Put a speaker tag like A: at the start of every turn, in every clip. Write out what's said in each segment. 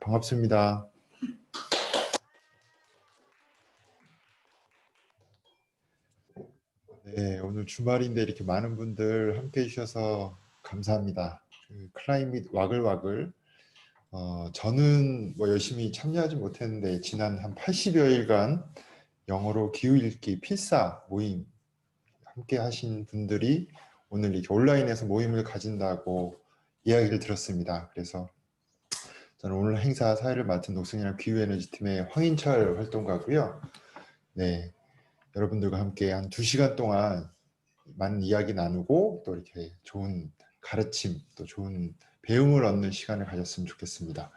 A: 반갑습니다. 네, 오늘 주말인데 이렇게 많은 분들 함께 해주셔서 감사합니다. 클라이밋 와글와글. 저는 뭐 열심히 참여하지 못했는데 지난 한 80여일간 영어로 기후읽기 필사 모임 함께 하신 분들이 오늘 이렇게 온라인에서 모임을 가진다고 이야기를 들었습니다. 그래서 저는 오늘 행사 사회를 맡은 녹슨이랑 기후에너지팀의 황인철 활동가고요. 네, 여러분들과 함께 한 2시간 동안 많은 이야기 나누고 또 이렇게 좋은 가르침, 또 좋은 배움을 얻는 시간을 가졌으면 좋겠습니다.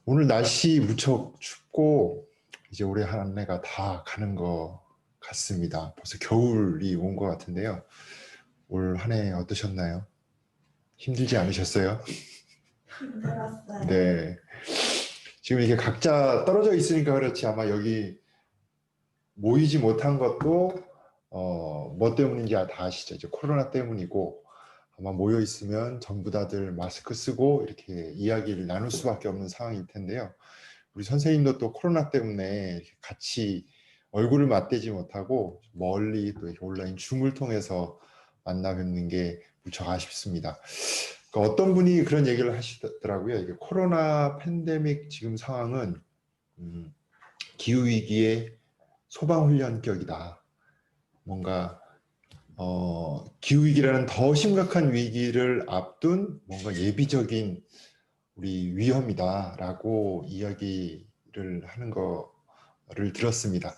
A: 오늘 날씨 무척 춥고 이제 올해 한 해가 다 가는 것 같습니다. 벌써 겨울이 온 것 같은데요. 올 한 해 어떠셨나요? 힘들지 않으셨어요?
B: 힘들었어요.
A: 네. 지금 이게 각자 떨어져 있으니까 그렇지 아마 여기 모이지 못한 것도 뭐 때문인지 다 아시죠? 이제 코로나 때문이고 아마 모여 있으면 전부 다들 마스크 쓰고 이렇게 이야기를 나눌 수밖에 없는 상황일 텐데요. 우리 선생님도 또 코로나 때문에 같이 얼굴을 맞대지 못하고 멀리 또 이렇게 온라인 줌을 통해서 만나 뵙는 게 무척 아쉽습니다. 그러니까 어떤 분이 그런 얘기를 하시더라고요. 이게 코로나 팬데믹 지금 상황은 기후위기의 소방훈련격이다. 뭔가 기후위기라는 더 심각한 위기를 앞둔 뭔가 예비적인 우리 위험이다라고 이야기를 하는 거를 들었습니다.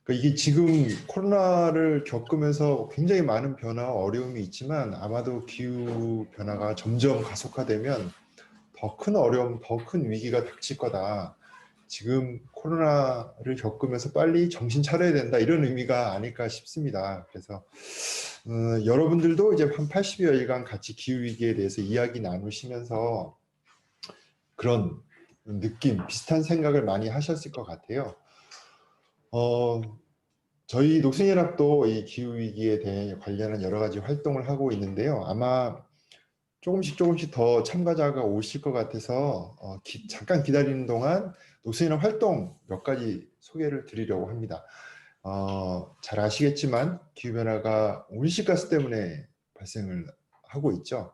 A: 그러니까 이게 지금 코로나를 겪으면서 굉장히 많은 변화와 어려움이 있지만 아마도 기후 변화가 점점 가속화되면 더 큰 어려움, 더 큰 위기가 닥칠 거다. 지금 코로나를 겪으면서 빨리 정신 차려야 된다 이런 의미가 아닐까 싶습니다. 그래서 여러분들도 이제 한 80여일간 같이 기후위기에 대해서 이야기 나누시면서 그런 느낌, 비슷한 생각을 많이 하셨을 것 같아요. 저희 녹슨연합도 이 기후위기에 대해 관련한 여러 가지 활동을 하고 있는데요. 아마 조금씩 더 참가자가 오실 것 같아서 잠깐 기다리는 동안 녹슨연합 활동 몇 가지 소개를 드리려고 합니다. 잘 아시겠지만 기후변화가 온실가스 때문에 발생을 하고 있죠.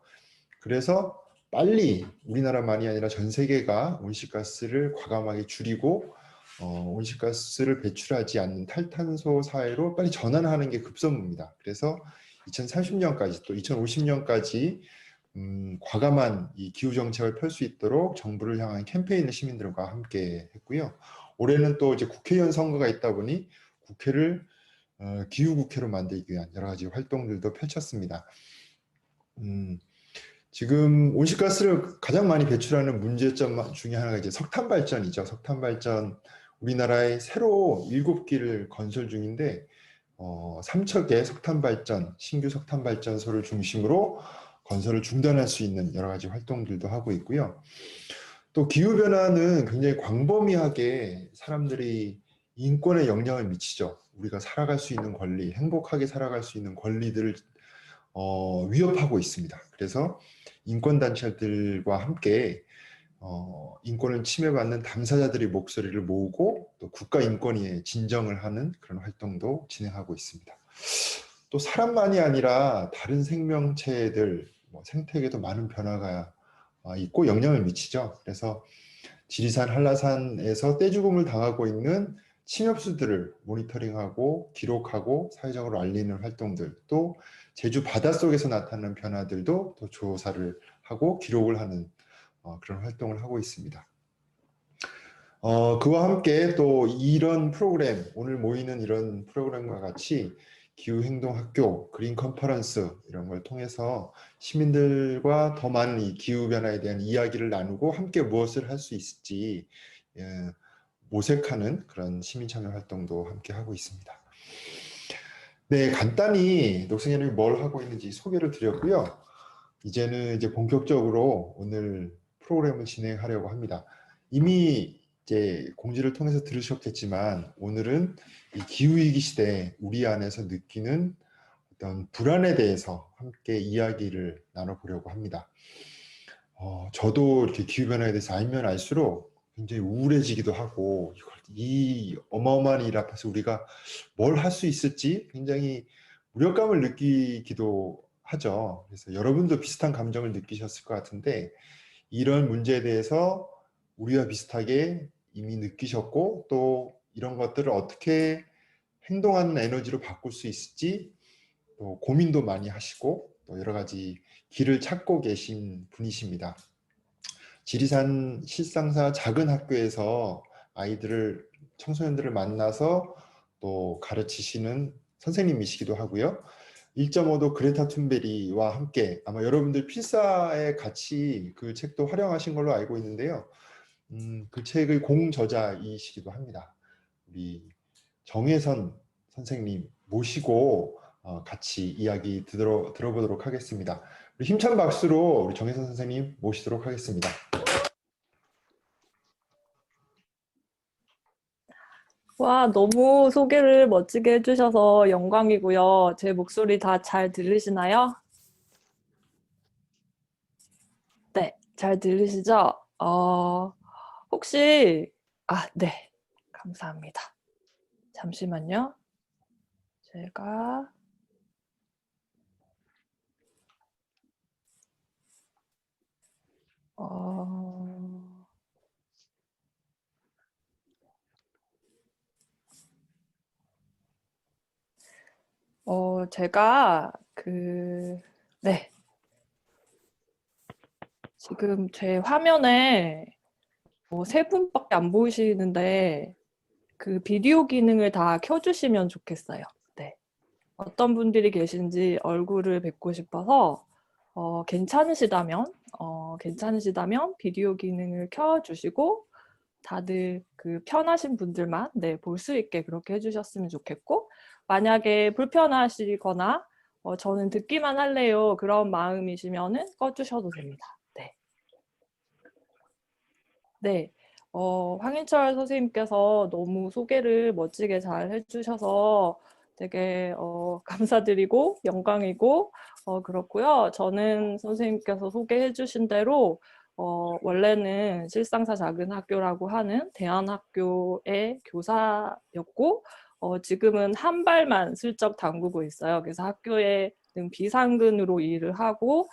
A: 그래서 빨리 우리나라만이 아니라 전 세계가 온실가스를 과감하게 줄이고 온실가스를 배출하지 않는 탈탄소 사회로 빨리 전환하는 게 급선무입니다. 그래서 2030년까지 또 2050년까지 과감한 이 기후 정책을 펼 수 있도록 정부를 향한 캠페인을 시민들과 함께 했고요. 올해는 또 이제 국회의원 선거가 있다 보니 국회를 기후 국회로 만들기 위한 여러 가지 활동들도 펼쳤습니다. 지금 온실가스를 가장 많이 배출하는 문제점 중에 하나가 이제 석탄 발전이죠. 석탄 발전 우리나라에 새로 7기를 건설 중인데 3척의 석탄 발전, 신규 석탄 발전소를 중심으로 건설을 중단할 수 있는 여러 가지 활동들도 하고 있고요. 또 기후변화는 굉장히 광범위하게 사람들이 인권에 영향을 미치죠. 우리가 살아갈 수 있는 권리, 행복하게 살아갈 수 있는 권리들을 위협하고 있습니다. 그래서 인권단체들과 함께 인권을 침해받는 당사자들의 목소리를 모으고 또 국가인권위에 진정을 하는 그런 활동도 진행하고 있습니다. 또 사람만이 아니라 다른 생명체들, 생태계도 많은 변화가 있고 영향을 미치죠. 그래서 지리산, 한라산에서 떼죽음을 당하고 있는 침엽수들을 모니터링하고 기록하고 사회적으로 알리는 활동들, 또 제주 바닷속에서 나타나는 변화들도 또 조사를 하고 기록을 하는 그런 활동을 하고 있습니다. 그와 함께 또 이런 프로그램, 오늘 모이는 이런 프로그램과 같이 기후행동학교, 그린 컨퍼런스 이런 걸 통해서 시민들과 더 많은 이 기후변화에 대한 이야기를 나누고 함께 무엇을 할 수 있을지 모색하는 그런 시민참여 활동도 함께 하고 있습니다. 네, 간단히 녹슨연합이 뭘 하고 있는지 소개를 드렸고요. 이제는 이제 본격적으로 오늘 프로그램을 진행하려고 합니다. 이미 이제 공지를 통해서 들으셨겠지만 오늘은 이 기후위기 시대에 우리 안에서 느끼는 어떤 불안에 대해서 함께 이야기를 나눠보려고 합니다. 저도 이렇게 기후변화에 대해서 알면 알수록 굉장히 우울해지기도 하고 이 어마어마한 일 앞에서 우리가 뭘 할 수 있을지 굉장히 무력감을 느끼기도 하죠. 그래서 여러분도 비슷한 감정을 느끼셨을 것 같은데 이런 문제에 대해서 우리와 비슷하게 이미 느끼셨고 또 이런 것들을 어떻게 행동하는 에너지로 바꿀 수 있을지 또 고민도 많이 하시고 또 여러 가지 길을 찾고 계신 분이십니다. 지리산 실상사 작은 학교에서 아이들을 청소년들을 만나서 또 가르치시는 선생님이시기도 하고요. 1.5도 그레타 툰베리와 함께 아마 여러분들 필사에 같이 그 책도 활용하신 걸로 알고 있는데요. 그 책의 공저자이시기도 합니다. 우리 정혜선 선생님 모시고 같이 이야기 들어보도록 하겠습니다. 우리 힘찬 박수로 우리 정혜선 선생님 모시도록 하겠습니다.
C: 와, 너무 소개를 멋지게 해주셔서 영광이고요. 제 목소리 다 잘 들리시나요? 네, 잘 들리시죠? 혹시, 네, 감사합니다. 잠시만요. 제가, 어, 제가, 네, 지금 제 화면에 세 분밖에 안 보이시는데, 그 비디오 기능을 다 켜주시면 좋겠어요. 네. 어떤 분들이 계신지 얼굴을 뵙고 싶어서 괜찮으시다면 비디오 기능을 켜주시고 다들 그 편하신 분들만 볼 수 있게 그렇게 해주셨으면 좋겠고 만약에 불편하시거나 저는 듣기만 할래요 그런 마음이시면은 꺼주셔도 됩니다. 네. 네. 황인철 선생님께서 너무 소개를 멋지게 잘 해주셔서 되게 감사드리고 영광이고 그렇고요. 저는 선생님께서 소개해 주신 대로 원래는 실상사 작은 학교라고 하는 대안학교의 교사였고 지금은 한 발만 슬쩍 담그고 있어요. 그래서 학교에는 비상근으로 일을 하고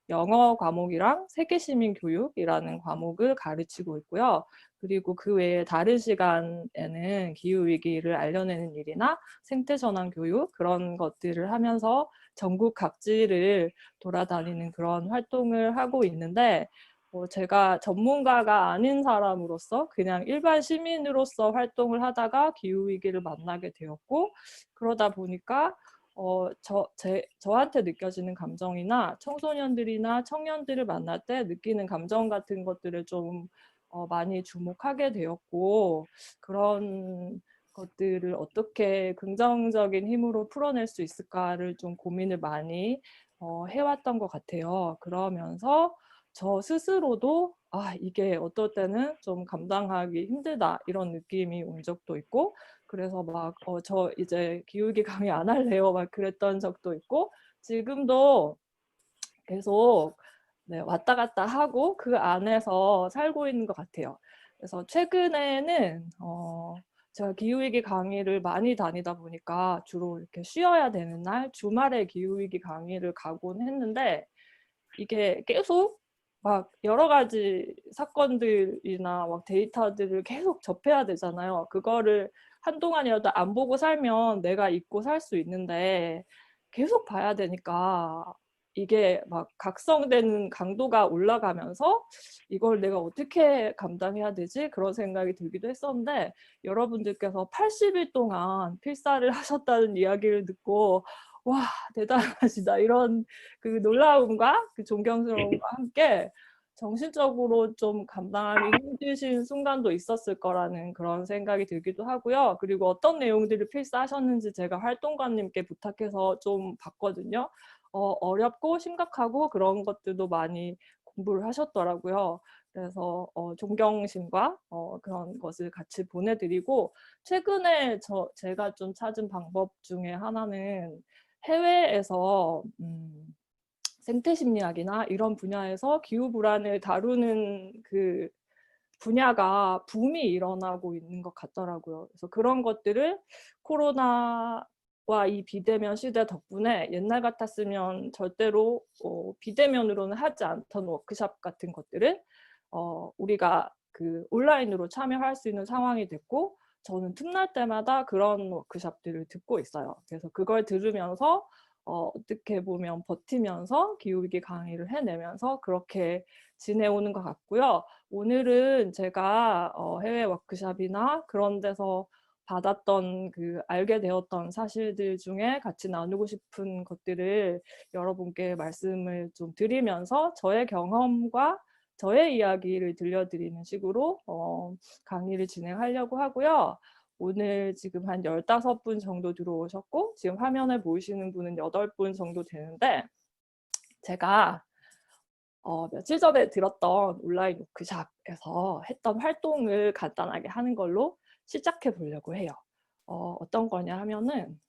C: 영어 과목이랑 세계시민교육이라는 과목을 가르치고 있고요. 그리고 그 외에 다른 시간에는 기후위기를 알려내는 일이나 생태전환 교육 그런 것들을 하면서 전국 각지를 돌아다니는 그런 활동을 하고 있는데 제가 전문가가 아닌 사람으로서 그냥 일반 시민으로서 활동을 하다가 기후위기를 만나게 되었고 그러다 보니까 저한테 느껴지는 감정이나 청소년들이나 청년들을 만날 때 느끼는 감정 같은 것들을 좀 많이 주목하게 되었고 그런 것들을 어떻게 긍정적인 힘으로 풀어낼 수 있을까를 좀 고민을 많이 해왔던 것 같아요. 그러면서 저 스스로도 이게 어떨 때는 좀 감당하기 힘들다 이런 느낌이 온 적도 있고 그래서 막 저 이제 기울기 강의 안 할래요 막 그랬던 적도 있고 지금도 계속 왔다 갔다 하고 그 안에서 살고 있는 것 같아요. 그래서 최근에는 제가 기후위기 강의를 많이 다니다 보니까 주로 이렇게 쉬어야 되는 날 주말에 기후위기 강의를 가곤 했는데 이게 계속 막 여러 가지 사건들이나 막 데이터들을 계속 접해야 되잖아요. 그거를 한동안이라도 안 보고 살면 내가 잊고 살 수 있는데 계속 봐야 되니까 이게 막 각성되는 강도가 올라가면서 이걸 내가 어떻게 감당해야 되지? 그런 생각이 들기도 했었는데 여러분들께서 80일 동안 필사를 하셨다는 이야기를 듣고 와 대단하시다 이런 그 놀라움과 그 존경스러움과 함께 정신적으로 좀 감당하기 힘드신 순간도 있었을 거라는 그런 생각이 들기도 하고요. 그리고 어떤 내용들을 필사하셨는지 제가 활동가님께 부탁해서 좀 봤거든요. 어렵고 심각하고 그런 것들도 많이 공부를 하셨더라고요. 그래서 존경심과 그런 것을 같이 보내드리고 최근에 제가 좀 찾은 방법 중에 하나는 해외에서 생태심리학이나 이런 분야에서 기후불안을 다루는 그 분야가 붐이 일어나고 있는 것 같더라고요. 그래서 그런 것들을 코로나와 이 비대면 시대 덕분에 옛날 같았으면 절대로 비대면으로는 하지 않던 워크숍 같은 것들을 우리가 그 온라인으로 참여할 수 있는 상황이 됐고, 저는 틈날 때마다 그런 워크숍들을 듣고 있어요. 그래서 그걸 들으면서 어떻게 보면 버티면서 기후위기 강의를 해내면서 그렇게 지내오는 것 같고요. 오늘은 제가 해외 워크숍이나 그런 데서 받았던 그 알게 되었던 사실들 중에 같이 나누고 싶은 것들을 여러분께 말씀을 좀 드리면서 저의 경험과 저의 이야기를 들려드리는 식으로 강의를 진행하려고 하고요. 오늘 지금 한 15분 정도 들어오셨고 지금 화면에 보이시는 분은 8분 정도 되는데, 제가 며칠 전에 들었던 온라인 워크숍에서 했던 활동을 간단하게 하는 걸로 시작해 보려고 해요. 어떤 거냐 하면은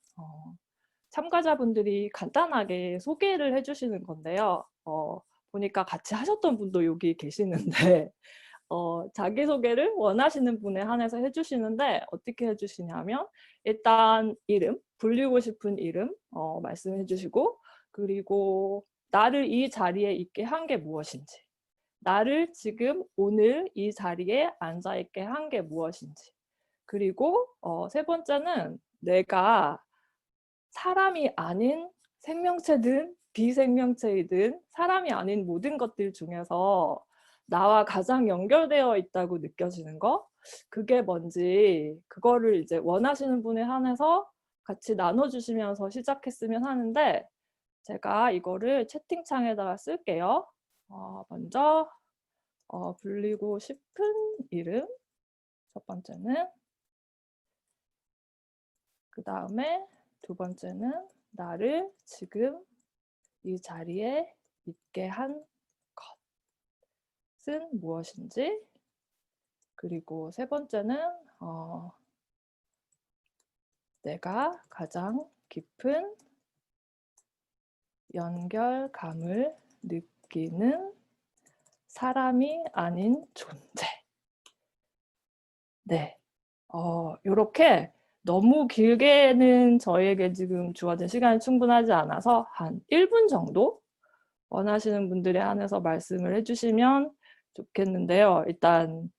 C: 참가자분들이 간단하게 소개를 해주시는 건데요. 보니까 같이 하셨던 분도 여기 계시는데 자기소개를 원하시는 분에 한해서 해주시는데, 어떻게 해주시냐면 일단 이름, 불리고 싶은 이름 말씀해 주시고, 그리고 나를 이 자리에 있게 한 게 무엇인지, 나를 지금 오늘 이 자리에 앉아 있게 한 게 무엇인지, 그리고 세 번째는 내가 사람이 아닌 생명체든 비생명체이든 사람이 아닌 모든 것들 중에서 나와 가장 연결되어 있다고 느껴지는 거, 그게 뭔지 그거를 이제 원하시는 분에 한해서 같이 나눠주시면서 시작했으면 하는데, 제가 이거를 채팅창에다가 쓸게요. 먼저 불리고 싶은 이름 첫 번째는, 그 다음에 두 번째는 나를 지금 이 자리에 있게 한 것은 무엇인지, 그리고 세 번째는 내가 가장 깊은 연결감을 느끼는 사람이 아닌 존재. 네, 이렇게 너무 길게는 저에게 지금 주어진 시간이 충분하지 않아서 한 1분 정도 원하시는 분들에 한해서 말씀을 해주시면 좋겠는데요. 일단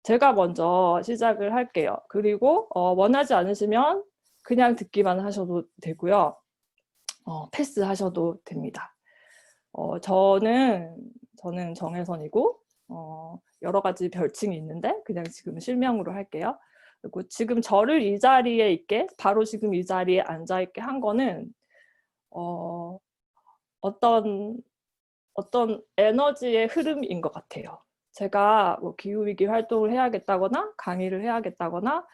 C: 제가 먼저 시작을 할게요. 그리고 원하지 않으시면 그냥 듣기만 하셔도 되고요. 패스하셔도 됩니다. 저는 정혜선이고 여러 가지 별칭이 있는데 그냥 지금 실명으로 할게요. 그리고 지금 저를 이 자리에 있게, 바로 지금 이 자리에 앉아 있게 한 거는 어떤 에너지의 흐름인 것 같아요. 제가 뭐 기후위기 활동을 해야겠다거나 강의를 해야겠다거나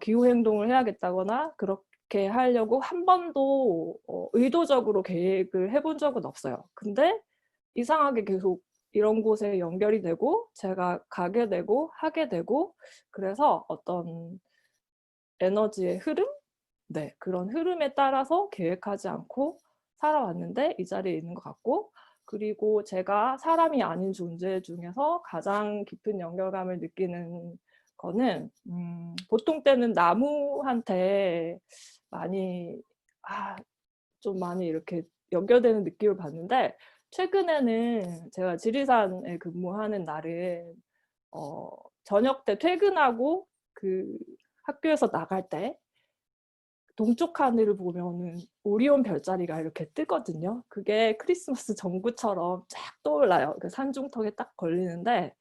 C: 기후행동을 해야겠다거나 그렇게 하려고 한 번도 의도적으로 계획을 해본 적은 없어요. 근데 이상하게 계속 이런 곳에 연결이 되고 제가 가게 되고 하게 되고, 그래서 어떤 에너지의 흐름? 네, 그런 흐름에 따라서 계획하지 않고 살아왔는데 이 자리에 있는 것 같고, 그리고 제가 사람이 아닌 존재 중에서 가장 깊은 연결감을 느끼는 거는 보통 때는 나무한테 많이 좀 많이 이렇게 연결되는 느낌을 받는데, 최근에는 제가 지리산에 근무하는 날은 저녁 때 퇴근하고 그 학교에서 나갈 때 동쪽 하늘을 보면은 오리온 별자리가 이렇게 뜨거든요. 그게 크리스마스 전구처럼 쫙 떠올라요. 그 산중턱에 딱 걸리는데,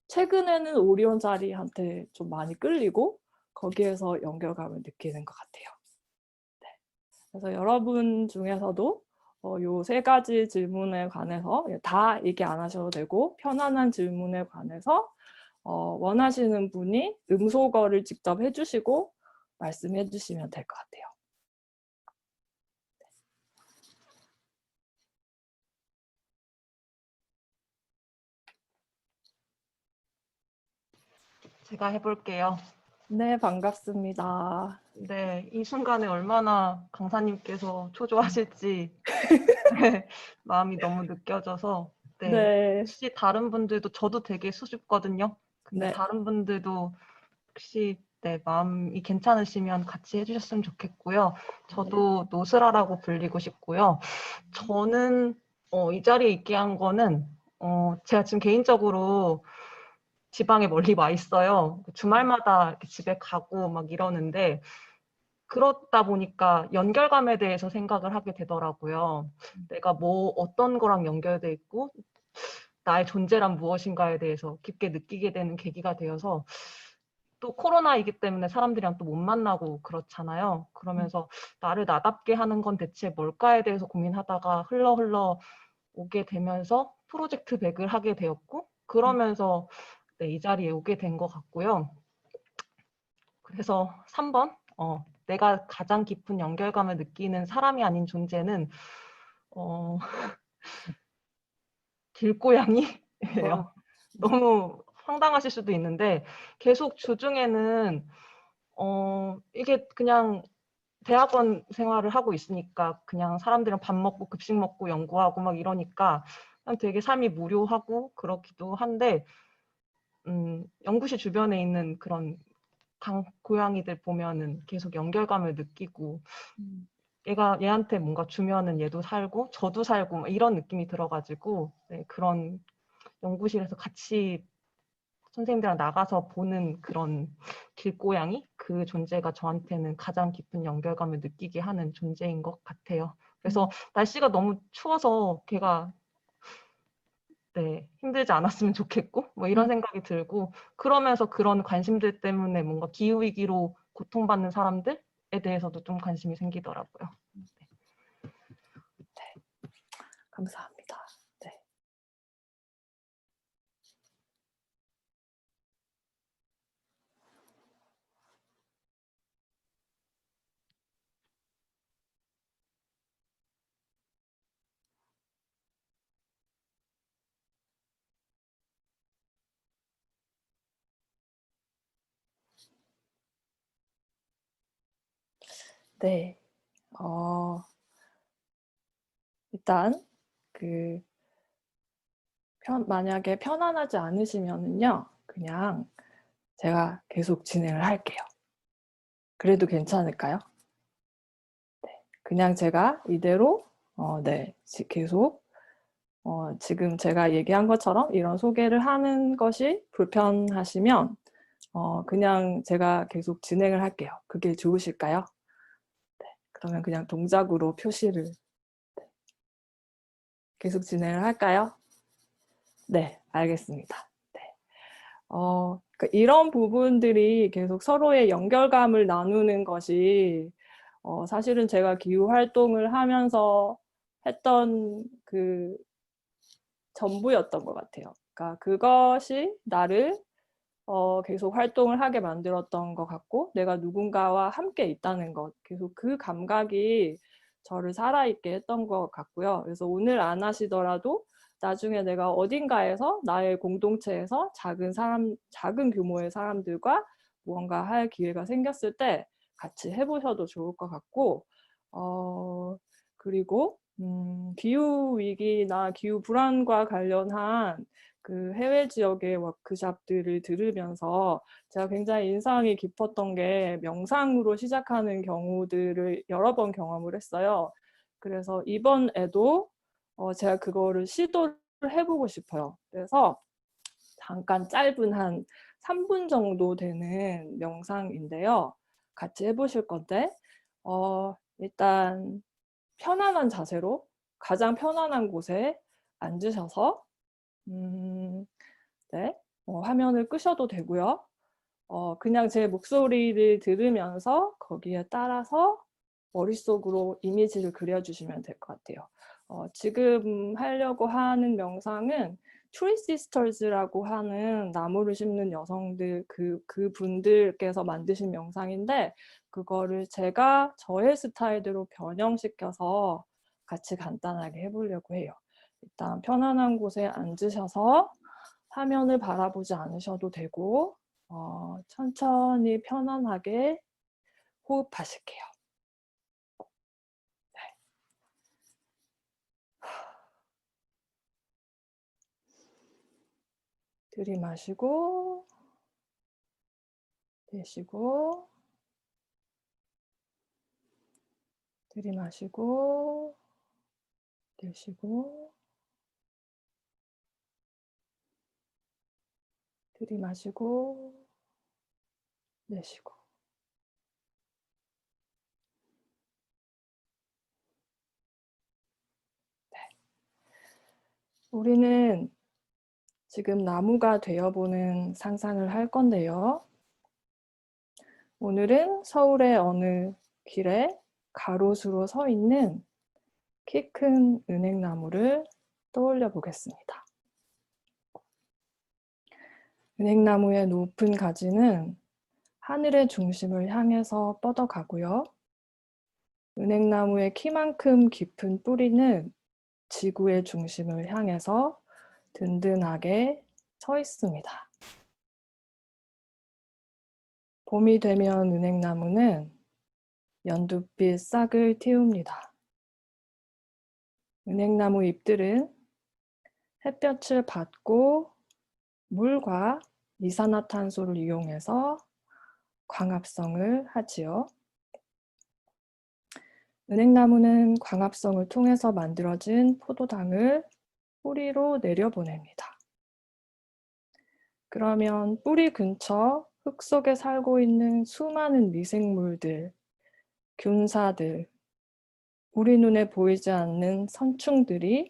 C: 최근에는 오리온 자리한테 좀 많이 끌리고 거기에서 연결감을 느끼는 것 같아요. 네. 그래서 여러분 중에서도 요 3가지 질문에 관해서 다 얘기 안 하셔도 되고 편안한 질문에 관해서 원하시는 분이 음소거를 직접 해주시고 말씀해 주시면 될 것 같아요.
B: 제가 해볼게요.
C: 네, 반갑습니다.
D: 네, 이 순간에 얼마나 강사님께서 초조하실지 네, 마음이 너무 느껴져서 네,
C: 네,
D: 혹시 다른 분들도 저도 되게 수줍거든요. 근데
C: 네,
D: 다른 분들도 혹시 네, 마음이 괜찮으시면 같이 해주셨으면 좋겠고요. 저도 노스라라고 불리고 싶고요. 저는 이 자리에 있게 한 거는 제가 지금 개인적으로 지방에 멀리 와 있어요. 주말마다 이렇게 집에 가고 막 이러는데 그렇다 보니까 연결감에 대해서 생각을 하게 되더라고요. 내가 뭐 어떤 거랑 연결돼 있고 나의 존재란 무엇인가에 대해서 깊게 느끼게 되는 계기가 되어서 또 코로나이기 때문에 사람들이랑 또 못 만나고 그렇잖아요. 그러면서 나를 나답게 하는 건 대체 뭘까에 대해서 고민하다가 흘러 오게 되면서 프로젝트 백을 하게 되었고 그러면서 네, 이 자리에 오게 된 것 같고요. 그래서 3번 내가 가장 깊은 연결감을 느끼는 사람이 아닌 존재는 길고양이예요. 너무 황당하실 수도 있는데 계속 주중에는 이게 그냥 대학원 생활을 하고 있으니까 그냥 사람들이랑 밥 먹고 급식 먹고 연구하고 막 이러니까 그냥 되게 삶이 무료하고 그렇기도 한데 연구실 주변에 있는 그런 고양이들 보면은 계속 연결감을 느끼고 얘한테 뭔가 주면은 얘도 살고 저도 살고 막 이런 느낌이 들어가지고 네, 그런 연구실에서 같이 선생님들이랑 나가서 보는 그런 길고양이 그 존재가 저한테는 가장 깊은 연결감을 느끼게 하는 존재인 것 같아요. 그래서 날씨가 너무 추워서 걔가 네, 힘들지 않았으면 좋겠고 뭐 이런 생각이 들고 그러면서 그런 관심들 때문에 뭔가 기후위기로 고통받는 사람들에 대해서도 좀 관심이 생기더라고요.
C: 감사합니다. 네. 네. 일단 그 만약에 편안하지 않으시면은요, 그냥 제가 계속 진행을 할게요. 그래도 괜찮을까요? 네. 그냥 제가 이대로 네, 계속 지금 제가 얘기한 것처럼 이런 소개를 하는 것이 불편하시면 그냥 제가 계속 진행을 할게요. 그게 좋으실까요? 네. 그러면 그냥 동작으로 표시를 네. 계속 진행을 할까요? 네, 알겠습니다. 네. 그러니까 이런 부분들이 계속 서로의 연결감을 나누는 것이 사실은 제가 기후 활동을 하면서 했던 그 전부였던 것 같아요. 그러니까 그것이 나를 계속 활동을 하게 만들었던 것 같고 내가 누군가와 함께 있다는 것 계속 그 감각이 저를 살아있게 했던 것 같고요. 그래서 오늘 안 하시더라도 나중에 내가 어딘가에서 나의 공동체에서 작은 규모의 사람들과 무언가 할 기회가 생겼을 때 같이 해보셔도 좋을 것 같고 그리고 기후위기나 기후불안과 관련한 그 해외 지역의 워크숍들을 들으면서 제가 굉장히 인상이 깊었던 게 명상으로 시작하는 경우들을 여러 번 경험을 했어요. 그래서 이번에도 제가 그거를 시도를 해보고 싶어요. 그래서 잠깐 짧은 한 3분 정도 되는 명상인데요. 같이 해보실 건데 일단 편안한 자세로 가장 편안한 곳에 앉으셔서 네, 화면을 끄셔도 되고요. 그냥 제 목소리를 들으면서 거기에 따라서 머릿속으로 이미지를 그려주시면 될 것 같아요. 지금 하려고 하는 명상은 트리 시스터즈라고 하는 나무를 심는 여성들 그분들께서 만드신 명상인데 그거를 제가 저의 스타일대로 변형시켜서 같이 간단하게 해보려고 해요. 일단 편안한 곳에 앉으셔서 화면을 바라보지 않으셔도 되고 천천히 편안하게 호흡하실게요. 네. 들이마시고 내쉬고 들이마시고 내쉬고 들이마시고 내쉬고. 네. 우리는 지금 나무가 되어보는 상상을 할 건데요. 오늘은 서울의 어느 길에 가로수로 서 있는 키 큰 은행나무를 떠올려 보겠습니다. 은행나무의 높은 가지는 하늘의 중심을 향해서 뻗어가고요. 은행나무의 키만큼 깊은 뿌리는 지구의 중심을 향해서 든든하게 서 있습니다. 봄이 되면 은행나무는 연두빛 싹을 틔웁니다. 은행나무 잎들은 햇볕을 받고 물과 이산화탄소를 이용해서 광합성을 하지요. 은행나무는 광합성을 통해서 만들어진 포도당을 뿌리로 내려보냅니다. 그러면 뿌리 근처 흙 속에 살고 있는 수많은 미생물들, 균사들, 우리 눈에 보이지 않는 선충들이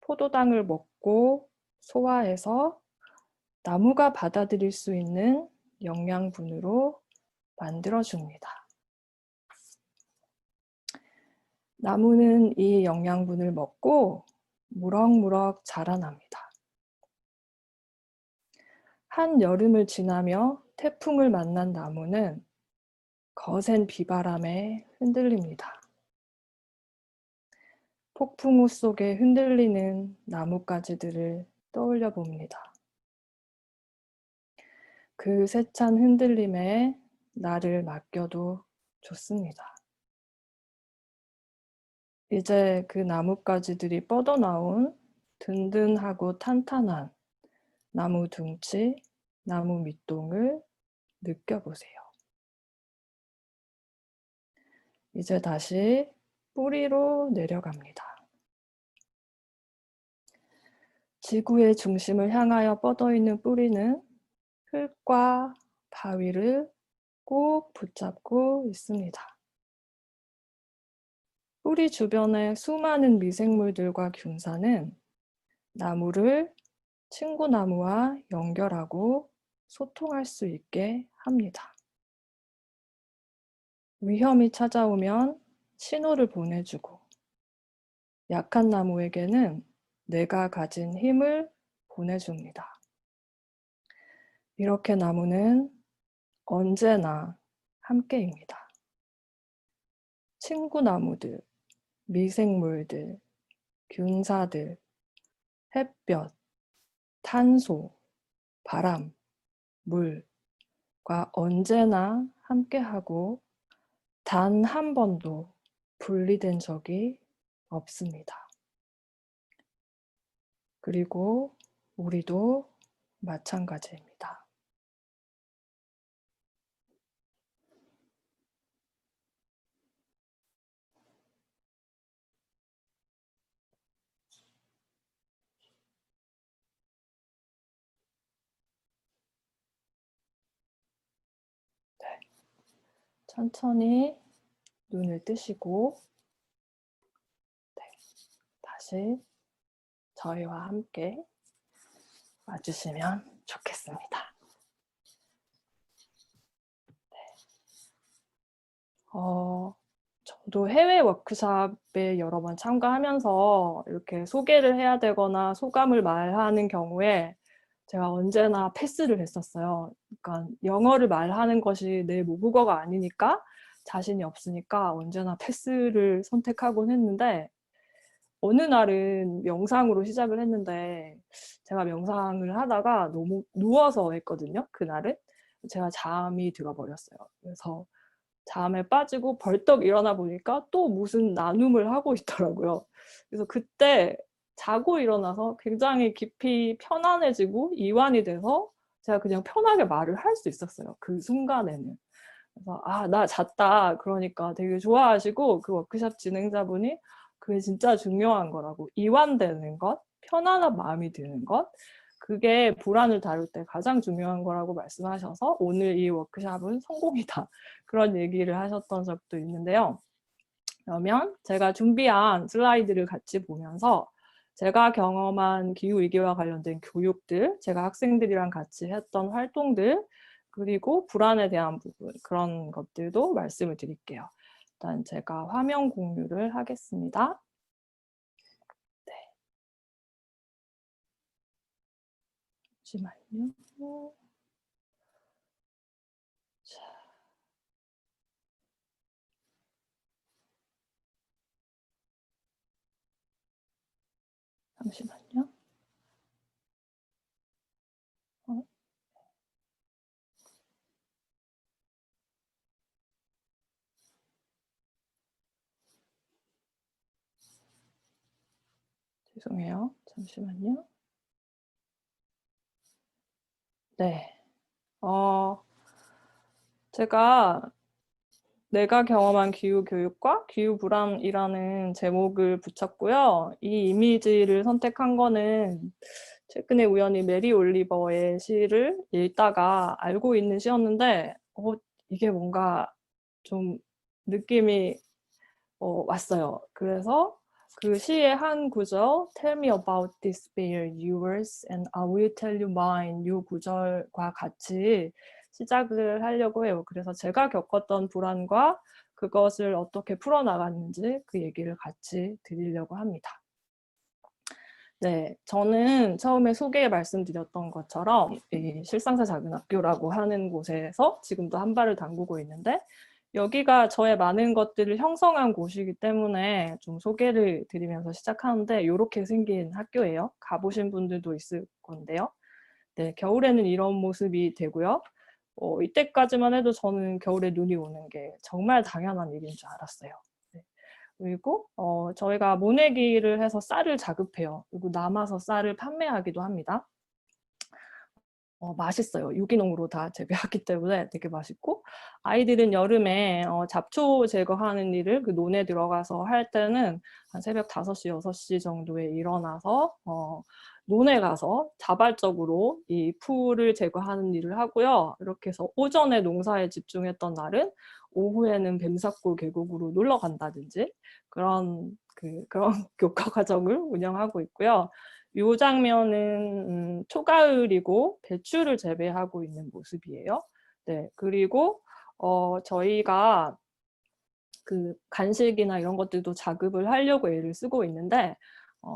C: 포도당을 먹고 소화해서 나무가 받아들일 수 있는 영양분으로 만들어줍니다. 나무는 이 영양분을 먹고 무럭무럭 자라납니다. 한여름을 지나며 태풍을 만난 나무는 거센 비바람에 흔들립니다. 폭풍우 속에 흔들리는 나뭇가지들을 떠올려 봅니다. 그 세찬 흔들림에 나를 맡겨도 좋습니다. 이제 그 나뭇가지들이 뻗어나온 든든하고 탄탄한 나무 둥치, 나무 밑동을 느껴보세요. 이제 다시 뿌리로 내려갑니다. 지구의 중심을 향하여 뻗어있는 뿌리는 흙과 바위를 꼭 붙잡고 있습니다. 뿌리 주변의 수많은 미생물들과 균사는 나무를 친구나무와 연결하고 소통할 수 있게 합니다. 위험이 찾아오면 신호를 보내주고 약한 나무에게는 내가 가진 힘을 보내줍니다. 이렇게 나무는 언제나 함께입니다. 친구나무들, 미생물들, 균사들, 햇볕, 탄소, 바람, 물과 언제나 함께하고 단 한 번도 분리된 적이 없습니다. 그리고 우리도 마찬가지입니다. 네. 천천히 눈을 뜨시고 네. 다시 저희와 함께 와주시면 좋겠습니다. 네. 저도 해외 워크숍에 여러 번 참가하면서 이렇게 소개를 해야 되거나 소감을 말하는 경우에 제가 언제나 패스를 했었어요. 그러니까 영어를 말하는 것이 내 모국어가 아니니까 자신이 없으니까 언제나 패스를 선택하곤 했는데 어느 날은 명상으로 시작을 했는데 제가 명상을 하다가 너무 누워서 했거든요. 그날은. 제가 잠이 들어버렸어요. 그래서 잠에 빠지고 벌떡 일어나 보니까 또 무슨 나눔을 하고 있더라고요. 그래서 그때 자고 일어나서 굉장히 깊이 편안해지고 이완이 돼서 제가 그냥 편하게 말을 할 수 있었어요. 그 순간에는. 그래서 아, 나 잤다. 그러니까 되게 좋아하시고 그 워크숍 진행자분이 그게 진짜 중요한 거라고. 이완되는 것, 편안한 마음이 드는 것, 그게 불안을 다룰 때 가장 중요한 거라고 말씀하셔서 오늘 이 워크숍은 성공이다. 그런 얘기를 하셨던 적도 있는데요. 그러면 제가 준비한 슬라이드를 같이 보면서 제가 경험한 기후위기와 관련된 교육들, 제가 학생들이랑 같이 했던 활동들, 그리고 불안에 대한 부분, 그런 것들도 말씀을 드릴게요. 일단 제가 화면 공유를 하겠습니다. 네. 잠시만요. 자. 잠시만요. 죄송해요. 잠시만요. 네. 제가 내가 경험한 기후교육과 기후불안이라는 제목을 붙였고요. 이 이미지를 선택한 거는 최근에 우연히 메리 올리버의 시를 읽다가 알고 있는 시였는데 이게 뭔가 좀 느낌이 왔어요. 그래서 그 시의 한 구절 Tell me about this fear yours and I will tell you mine 이 구절과 같이 시작을 하려고 해요. 그래서 제가 겪었던 불안과 그것을 어떻게 풀어나갔는지 그 얘기를 같이 드리려고 합니다. 네, 저는 처음에 소개에 말씀드렸던 것처럼 이 실상사 작은 학교라고 하는 곳에서 지금도 한 발을 담그고 있는데 여기가 저의 많은 것들을 형성한 곳이기 때문에 좀 소개를 드리면서 시작하는데 이렇게 생긴 학교예요. 가보신 분들도 있을 건데요. 네, 겨울에는 이런 모습이 되고요. 이때까지만 해도 저는 겨울에 눈이 오는 게 정말 당연한 일인 줄 알았어요. 네. 그리고 저희가 모내기를 해서 쌀을 자급해요. 그리고 남아서 쌀을 판매하기도 합니다. 맛있어요. 유기농으로 다 재배하기 때문에 되게 맛있고 아이들은 여름에 잡초 제거하는 일을 그 논에 들어가서 할 때는 한 새벽 5시, 6시 정도에 일어나서 논에 가서 자발적으로 이 풀을 제거하는 일을 하고요. 이렇게 해서 오전에 농사에 집중했던 날은 오후에는 뱀사골 계곡으로 놀러 간다든지 그런 교과 과정을 운영하고 있고요. 이 장면은 초가을이고 배추를 재배하고 있는 모습이에요. 네, 그리고 저희가 그 간식이나 이런 것들도 자급을 하려고 애를 쓰고 있는데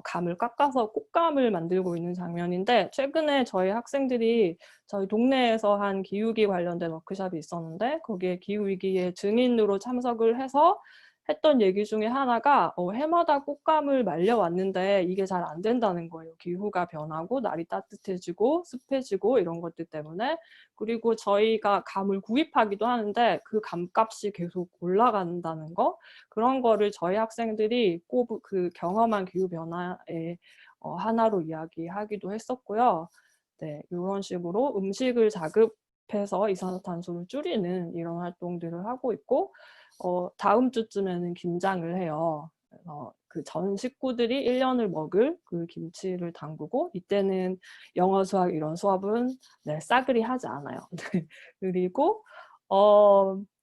C: 감을 깎아서 꽃감을 만들고 있는 장면인데 최근에 저희 학생들이 저희 동네에서 한 기후위기 관련된 워크숍이 있었는데 거기에 기후위기의 증인으로 참석을 해서 했던 얘기 중에 하나가 해마다 꽃감을 말려왔는데 이게 잘 안 된다는 거예요. 기후가 변하고 날이 따뜻해지고 습해지고 이런 것들 때문에 그리고 저희가 감을 구입하기도 하는데 그 감값이 계속 올라간다는 거 그런 거를 저희 학생들이 꼭 그 경험한 기후변화의 하나로 이야기하기도 했었고요. 네, 이런 식으로 음식을 자급해서 이산화탄소를 줄이는 이런 활동들을 하고 있고 다음 주쯤에는 김장을 해요. 그래서 그 전 식구들이 1년을 먹을 그 김치를 담그고 이때는 영어 수학 이런 수업은 네, 싸그리 하지 않아요. 그리고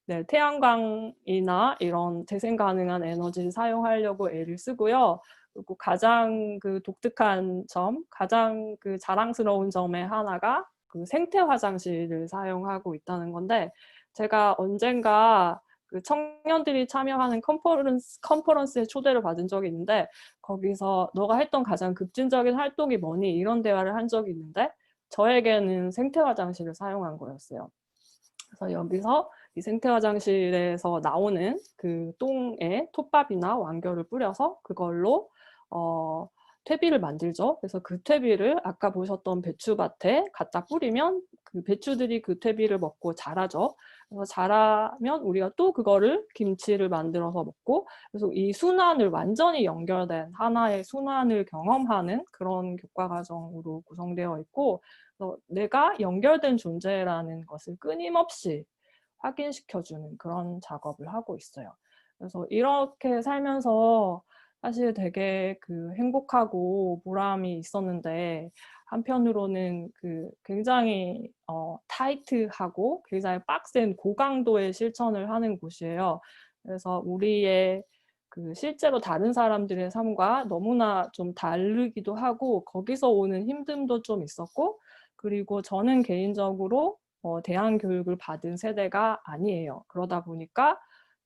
C: 네, 태양광이나 이런 재생 가능한 에너지를 사용하려고 애를 쓰고요. 그리고 가장 그 독특한 점, 가장 그 자랑스러운 점의 하나가 그 생태 화장실을 사용하고 있다는 건데 제가 언젠가 그 청년들이 참여하는 컨퍼런스에 초대를 받은 적이 있는데 거기서 너가 했던 가장 급진적인 활동이 뭐니? 이런 대화를 한 적이 있는데 저에게는 생태 화장실을 사용한 거였어요. 그래서 여기서 이 생태 화장실에서 나오는 그 똥에 톱밥이나 왕겨를 뿌려서 그걸로 퇴비를 만들죠. 그래서 그 퇴비를 아까 보셨던 배추밭에 갖다 뿌리면 그 배추들이 그 퇴비를 먹고 자라죠. 그래서 자라면 우리가 또 그거를 김치를 만들어서 먹고, 그래서 이 순환을 완전히 연결된 하나의 순환을 경험하는 그런 교과 과정으로 구성되어 있고, 그래서 내가 연결된 존재라는 것을 끊임없이 확인시켜주는 그런 작업을 하고 있어요. 그래서 이렇게 살면서 사실 되게 그 행복하고 보람이 있었는데, 한편으로는 그 굉장히 타이트하고 굉장히 빡센 고강도의 실천을 하는 곳이에요. 그래서 우리의 그 실제로 다른 사람들의 삶과 너무나 좀 다르기도 하고, 거기서 오는 힘듦도 좀 있었고, 그리고 저는 개인적으로 대안교육을 받은 세대가 아니에요. 그러다 보니까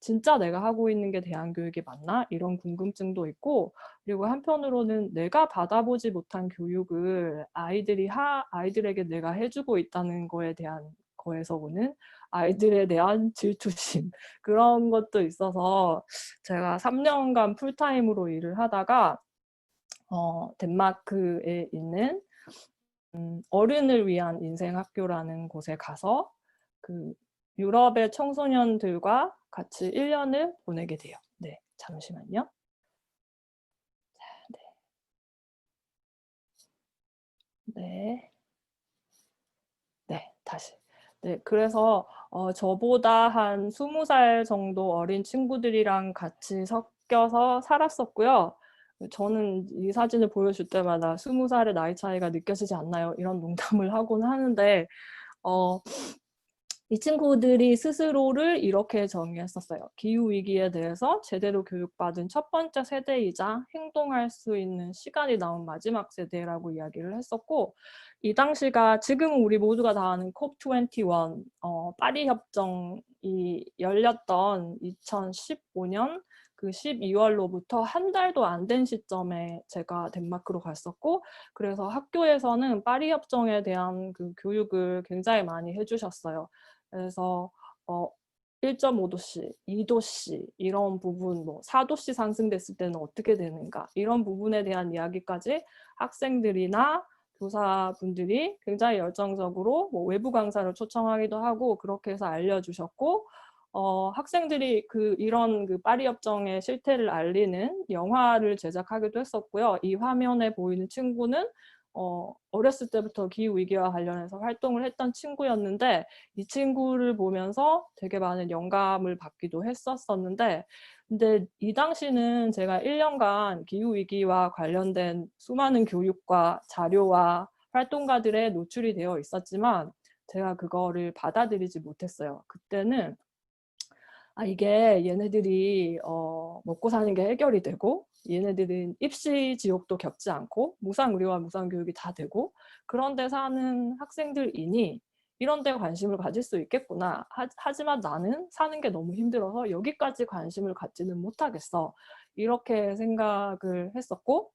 C: 진짜 내가 하고 있는 게 대안교육이 맞나? 이런 궁금증도 있고, 그리고 한편으로는 내가 받아보지 못한 교육을 아이들에게 내가 해주고 있다는 거에 대한 거에서 오는 아이들에 대한 질투심, 그런 것도 있어서 제가 3년간 풀타임으로 일을 하다가 덴마크에 있는 어른을 위한 인생학교라는 곳에 가서 그 유럽의 청소년들과 같이 1년을 보내게 돼요. 네, 잠시만요. 네. 네, 다시. 네, 그래서 저보다 한 20살 정도 어린 친구들이랑 같이 섞여서 살았었고요. 저는 이 사진을 보여줄 때마다 20살의 나이 차이가 느껴지지 않나요? 이런 농담을 하곤 하는데, 이 친구들이 스스로를 이렇게 정의했었어요. 기후위기에 대해서 제대로 교육받은 첫 번째 세대이자 행동할 수 있는 시간이 나온 마지막 세대라고 이야기를 했었고, 이 당시가 지금 우리 모두가 다 아는 COP21, 파리 협정이 열렸던 2015년 그 12월로부터 한 달도 안 된 시점에 제가 덴마크로 갔었고, 그래서 학교에서는 파리 협정에 대한 그 교육을 굉장히 많이 해주셨어요. 그래서 1.5도씨, 2도씨 이런 부분, 뭐 4도씨 상승됐을 때는 어떻게 되는가, 이런 부분에 대한 이야기까지 학생들이나 교사분들이 굉장히 열정적으로 뭐 외부 강사를 초청하기도 하고 그렇게 해서 알려주셨고, 학생들이 이런 그 파리 협정의 실태를 알리는 영화를 제작하기도 했었고요. 이 화면에 보이는 친구는 어렸을 때부터 기후위기와 관련해서 활동을 했던 친구였는데, 이 친구를 보면서 되게 많은 영감을 받기도 했었는데, 근데 이 당시는 제가 1년간 기후위기와 관련된 수많은 교육과 자료와 활동가들의 노출이 되어 있었지만 제가 그거를 받아들이지 못했어요. 그때는 이게 얘네들이 먹고 사는 게 해결이 되고, 얘네들은 입시 지옥도 겪지 않고 무상의료와 무상교육이 다 되고 그런 데 사는 학생들이니 이런 데 관심을 가질 수 있겠구나. 하지만 나는 사는 게 너무 힘들어서 여기까지 관심을 갖지는 못하겠어. 이렇게 생각을 했었고,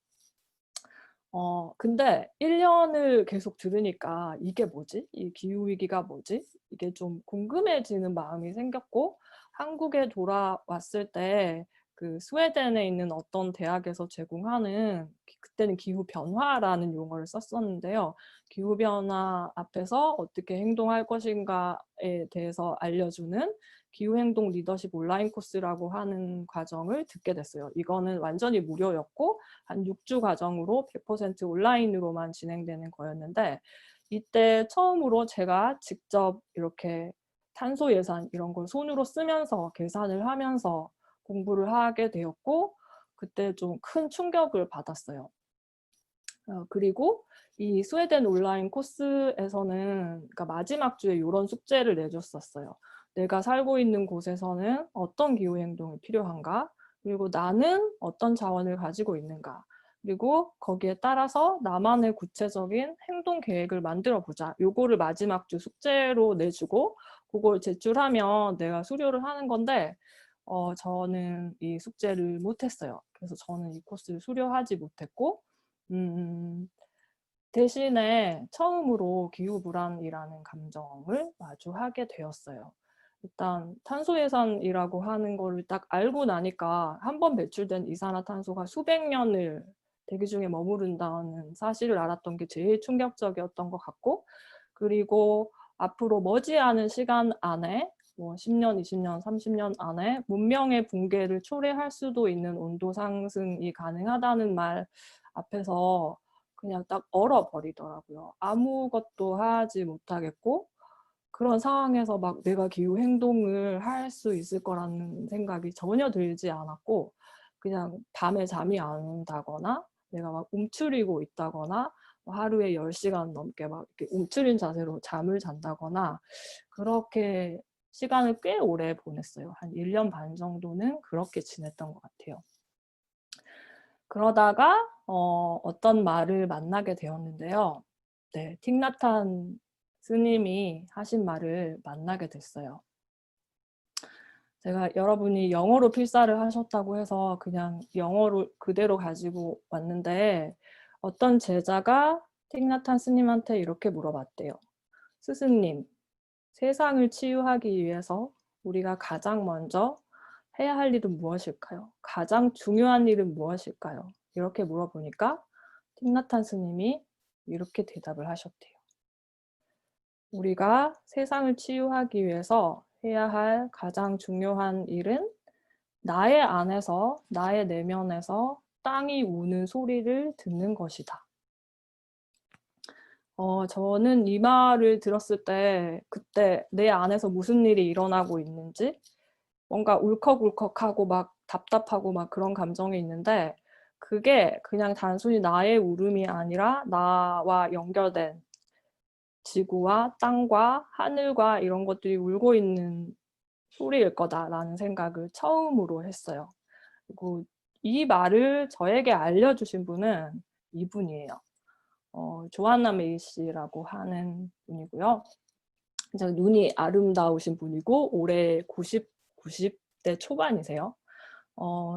C: 근데 1년을 계속 들으니까 이게 뭐지? 이 기후위기가 뭐지? 이게 좀 궁금해지는 마음이 생겼고, 한국에 돌아왔을 때 그 스웨덴에 있는 어떤 대학에서 제공하는, 그때는 기후변화라는 용어를 썼었는데요. 기후변화 앞에서 어떻게 행동할 것인가에 대해서 알려주는 기후행동 리더십 온라인 코스라고 하는 과정을 듣게 됐어요. 이거는 완전히 무료였고 한 6주 과정으로 100% 온라인으로만 진행되는 거였는데, 이때 처음으로 제가 직접 이렇게 탄소 예산 이런 걸 손으로 쓰면서 계산을 하면서 공부를 하게 되었고, 그때 좀 큰 충격을 받았어요. 그리고 이 스웨덴 온라인 코스에서는 그러니까 마지막 주에 이런 숙제를 내줬었어요. 내가 살고 있는 곳에서는 어떤 기후행동이 필요한가? 그리고 나는 어떤 자원을 가지고 있는가? 그리고 거기에 따라서 나만의 구체적인 행동 계획을 만들어 보자. 요거를 마지막 주 숙제로 내주고 그걸 제출하면 내가 수료를 하는 건데, 저는 이 숙제를 못했어요. 그래서 저는 이 코스를 수료하지 못했고, 대신에 처음으로 기후불안이라는 감정을 마주하게 되었어요. 일단 탄소 예산이라고 하는 거를 딱 알고 나니까 한 번 배출된 이산화탄소가 수백 년을 대기 중에 머무른다는 사실을 알았던 게 제일 충격적이었던 것 같고, 그리고 앞으로 머지않은 시간 안에 뭐 10년, 20년, 30년 안에 문명의 붕괴를 초래할 수도 있는 온도 상승이 가능하다는 말 앞에서 그냥 딱 얼어버리더라고요. 아무것도 하지 못하겠고, 그런 상황에서 막 내가 기후 행동을 할 수 있을 거라는 생각이 전혀 들지 않았고, 그냥 밤에 잠이 안 온다거나 내가 막 움츠리고 있다거나 하루에 10시간 넘게 막 이렇게 움츠린 자세로 잠을 잔다거나 그렇게 시간을 꽤 오래 보냈어요. 한 1년 반 정도는 그렇게 지냈던 것 같아요. 그러다가 어떤 말을 만나게 되었는데요. 네, 틱나탄 스님이 하신 말을 만나게 됐어요. 제가 여러분이 영어로 필사를 하셨다고 해서 그냥 영어로 그대로 가지고 왔는데, 어떤 제자가 틱나탄 스님한테 이렇게 물어봤대요. 스승님, 세상을 치유하기 위해서 우리가 가장 먼저 해야 할 일은 무엇일까요? 가장 중요한 일은 무엇일까요? 이렇게 물어보니까 틱나탄 스님이 이렇게 대답을 하셨대요. 우리가 세상을 치유하기 위해서 해야 할 가장 중요한 일은 나의 안에서, 나의 내면에서 땅이 우는 소리를 듣는 것이다. 저는 이 말을 들었을 때 그때 내 안에서 무슨 일이 일어나고 있는지 뭔가 울컥울컥하고 막 답답하고 막 그런 감정이 있는데, 그게 그냥 단순히 나의 울음이 아니라 나와 연결된 지구와 땅과 하늘과 이런 것들이 울고 있는 소리일 거다라는 생각을 처음으로 했어요. 그리고 이 말을 저에게 알려주신 분은 이분이에요. 조한나 메이시라고 하는 분이고요. 굉장히 눈이 아름다우신 분이고 올해 90대 초반이세요.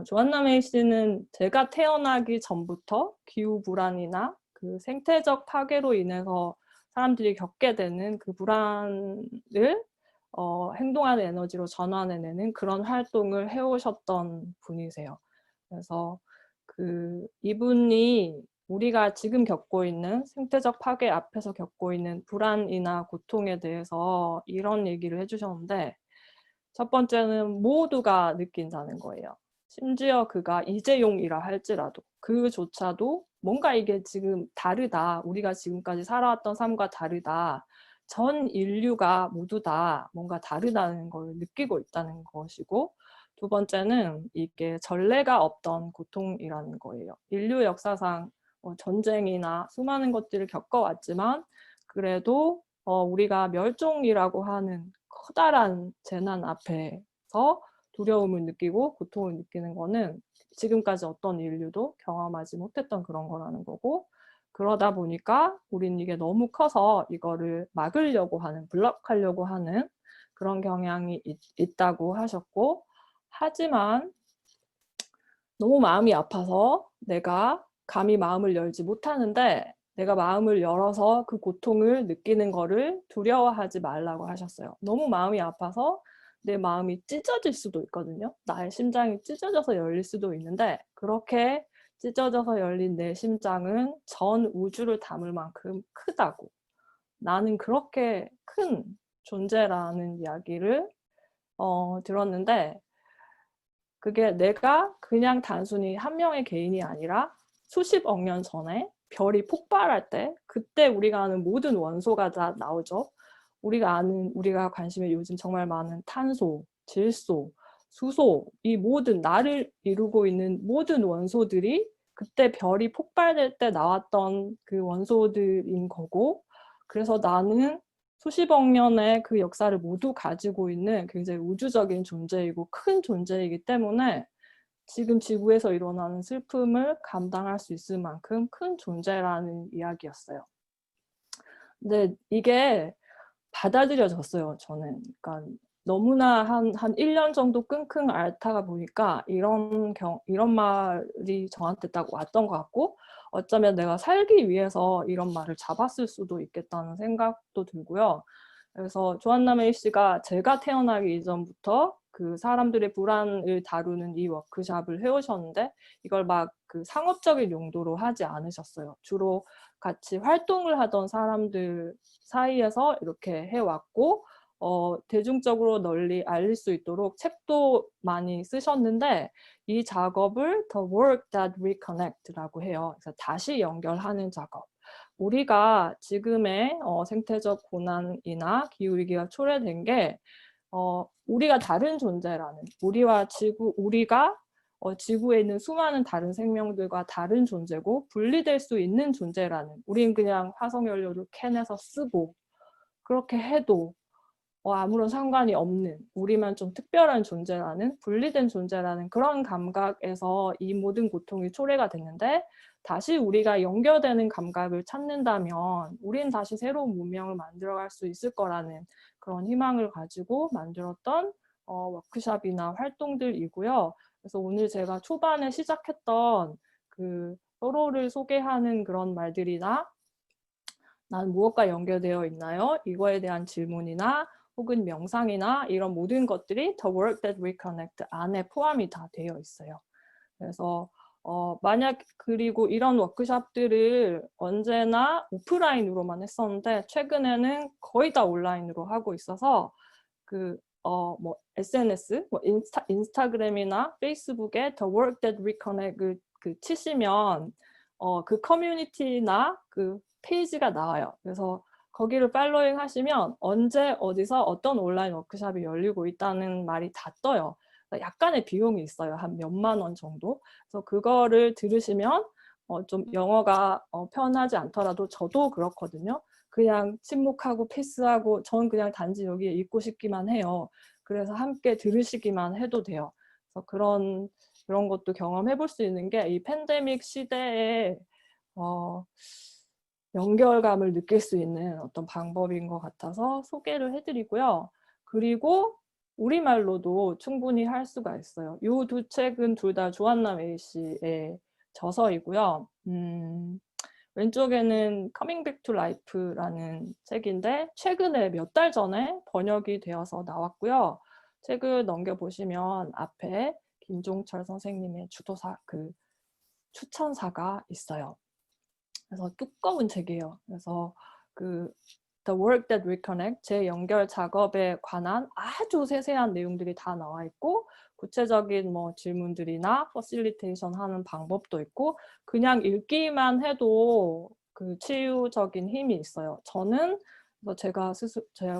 C: 조한나 메이시는 제가 태어나기 전부터 기후 불안이나 그 생태적 파괴로 인해서 사람들이 겪게 되는 그 불안을 행동하는 에너지로 전환해내는 그런 활동을 해오셨던 분이세요. 그래서 이분이 우리가 지금 겪고 있는 생태적 파괴 앞에서 겪고 있는 불안이나 고통에 대해서 이런 얘기를 해주셨는데, 첫 번째는 모두가 느낀다는 거예요. 심지어 그가 이재용이라 할지라도 그조차도 뭔가 이게 지금 다르다, 우리가 지금까지 살아왔던 삶과 다르다, 전 인류가 모두 다 뭔가 다르다는 걸 느끼고 있다는 것이고, 두 번째는 이게 전례가 없던 고통이라는 거예요. 인류 역사상 전쟁이나 수많은 것들을 겪어왔지만 그래도 우리가 멸종이라고 하는 커다란 재난 앞에서 두려움을 느끼고 고통을 느끼는 거는 지금까지 어떤 인류도 경험하지 못했던 그런 거라는 거고, 그러다 보니까 우린 이게 너무 커서 이거를 막으려고 하는, 블럭하려고 하는 그런 경향이 있다고 하셨고, 하지만 너무 마음이 아파서 내가 감히 마음을 열지 못하는데 내가 마음을 열어서 그 고통을 느끼는 거를 두려워하지 말라고 하셨어요. 너무 마음이 아파서 내 마음이 찢어질 수도 있거든요. 나의 심장이 찢어져서 열릴 수도 있는데, 그렇게 찢어져서 열린 내 심장은 전 우주를 담을 만큼 크다고, 나는 그렇게 큰 존재라는 이야기를 들었는데, 그게 내가 그냥 단순히 한 명의 개인이 아니라 수십억 년 전에 별이 폭발할 때, 그때 우리가 아는 모든 원소가 다 나오죠. 우리가 관심이 요즘 정말 많은 탄소, 질소, 수소, 이 모든 나를 이루고 있는 모든 원소들이 그때 별이 폭발될 때 나왔던 그 원소들인 거고, 그래서 나는 수십억 년의 그 역사를 모두 가지고 있는 굉장히 우주적인 존재이고 큰 존재이기 때문에 지금 지구에서 일어나는 슬픔을 감당할 수 있을 만큼 큰 존재라는 이야기였어요. 근데 이게 받아들여졌어요, 저는. 그러니까 너무나 한 1년 정도 끙끙 앓다가 보니까 이런 말이 저한테 딱 왔던 것 같고, 어쩌면 내가 살기 위해서 이런 말을 잡았을 수도 있겠다는 생각도 들고요. 그래서 조한나 메이 씨가 제가 태어나기 이전부터 그 사람들의 불안을 다루는 이 워크숍을 해오셨는데 이걸 막 그 상업적인 용도로 하지 않으셨어요. 주로 같이 활동을 하던 사람들 사이에서 이렇게 해왔고 대중적으로 널리 알릴 수 있도록 책도 많이 쓰셨는데 이 작업을 The Work That Reconnect라고 해요. 그래서 다시 연결하는 작업. 우리가 지금의 생태적 고난이나 기후위기가 초래된 게 우리가 다른 존재라는, 우리와 지구, 우리가 지구에 있는 수많은 다른 생명들과 다른 존재고 분리될 수 있는 존재라는, 우린 그냥 화석연료를 캔에서 쓰고 그렇게 해도 아무런 상관이 없는, 우리만 좀 특별한 존재라는, 분리된 존재라는 그런 감각에서 이 모든 고통이 초래가 됐는데 다시 우리가 연결되는 감각을 찾는다면 우린 다시 새로운 문명을 만들어갈 수 있을 거라는 그런 희망을 가지고 만들었던 워크숍이나 활동들이고요. 그래서 오늘 제가 초반에 시작했던 그 서로를 소개하는 그런 말들이나 난 무엇과 연결되어 있나요? 이거에 대한 질문이나 혹은 명상이나 이런 모든 것들이 The Work That Reconnect 안에 포함이 다 되어 있어요. 그래서 만약 그리고 이런 워크숍들을 언제나 오프라인으로만 했었는데 최근에는 거의 다 온라인으로 하고 있어서 뭐 SNS, 뭐 인스타그램이나 페이스북에 The Work That Reconnect을 치시면 그 커뮤니티나 그 페이지가 나와요. 그래서 거기를 팔로잉 하시면 언제 어디서 어떤 온라인 워크숍이 열리고 있다는 말이 다 떠요. 약간의 비용이 있어요. 한 몇만 원 정도. 그래서 그거를 들으시면 좀 영어가 편하지 않더라도 저도 그렇거든요. 그냥 침묵하고 패스하고 전 그냥 단지 여기에 있고 싶기만 해요. 그래서 함께 들으시기만 해도 돼요. 그래서 그런 것도 경험해 볼 수 있는 게 이 팬데믹 시대에 연결감을 느낄 수 있는 어떤 방법인 것 같아서 소개를 해드리고요. 그리고 우리말로도 충분히 할 수가 있어요. 이 두 책은 둘 다 조한나 웨이 씨의 저서이고요. 왼쪽에는 Coming Back to Life라는 책인데 최근에 몇 달 전에 번역이 되어서 나왔고요. 책을 넘겨보시면 앞에 김종철 선생님의 주도사, 추천사가 있어요. 그래서 두꺼운 책이에요. 그래서 The Work That Reconnect, 재연결 작업에 관한 아주 세세한 내용들이 다 나와 있고 구체적인 뭐 질문들이나 퍼실리테이션 하는 방법도 있고 그냥 읽기만 해도 그 치유적인 힘이 있어요. 저는 제가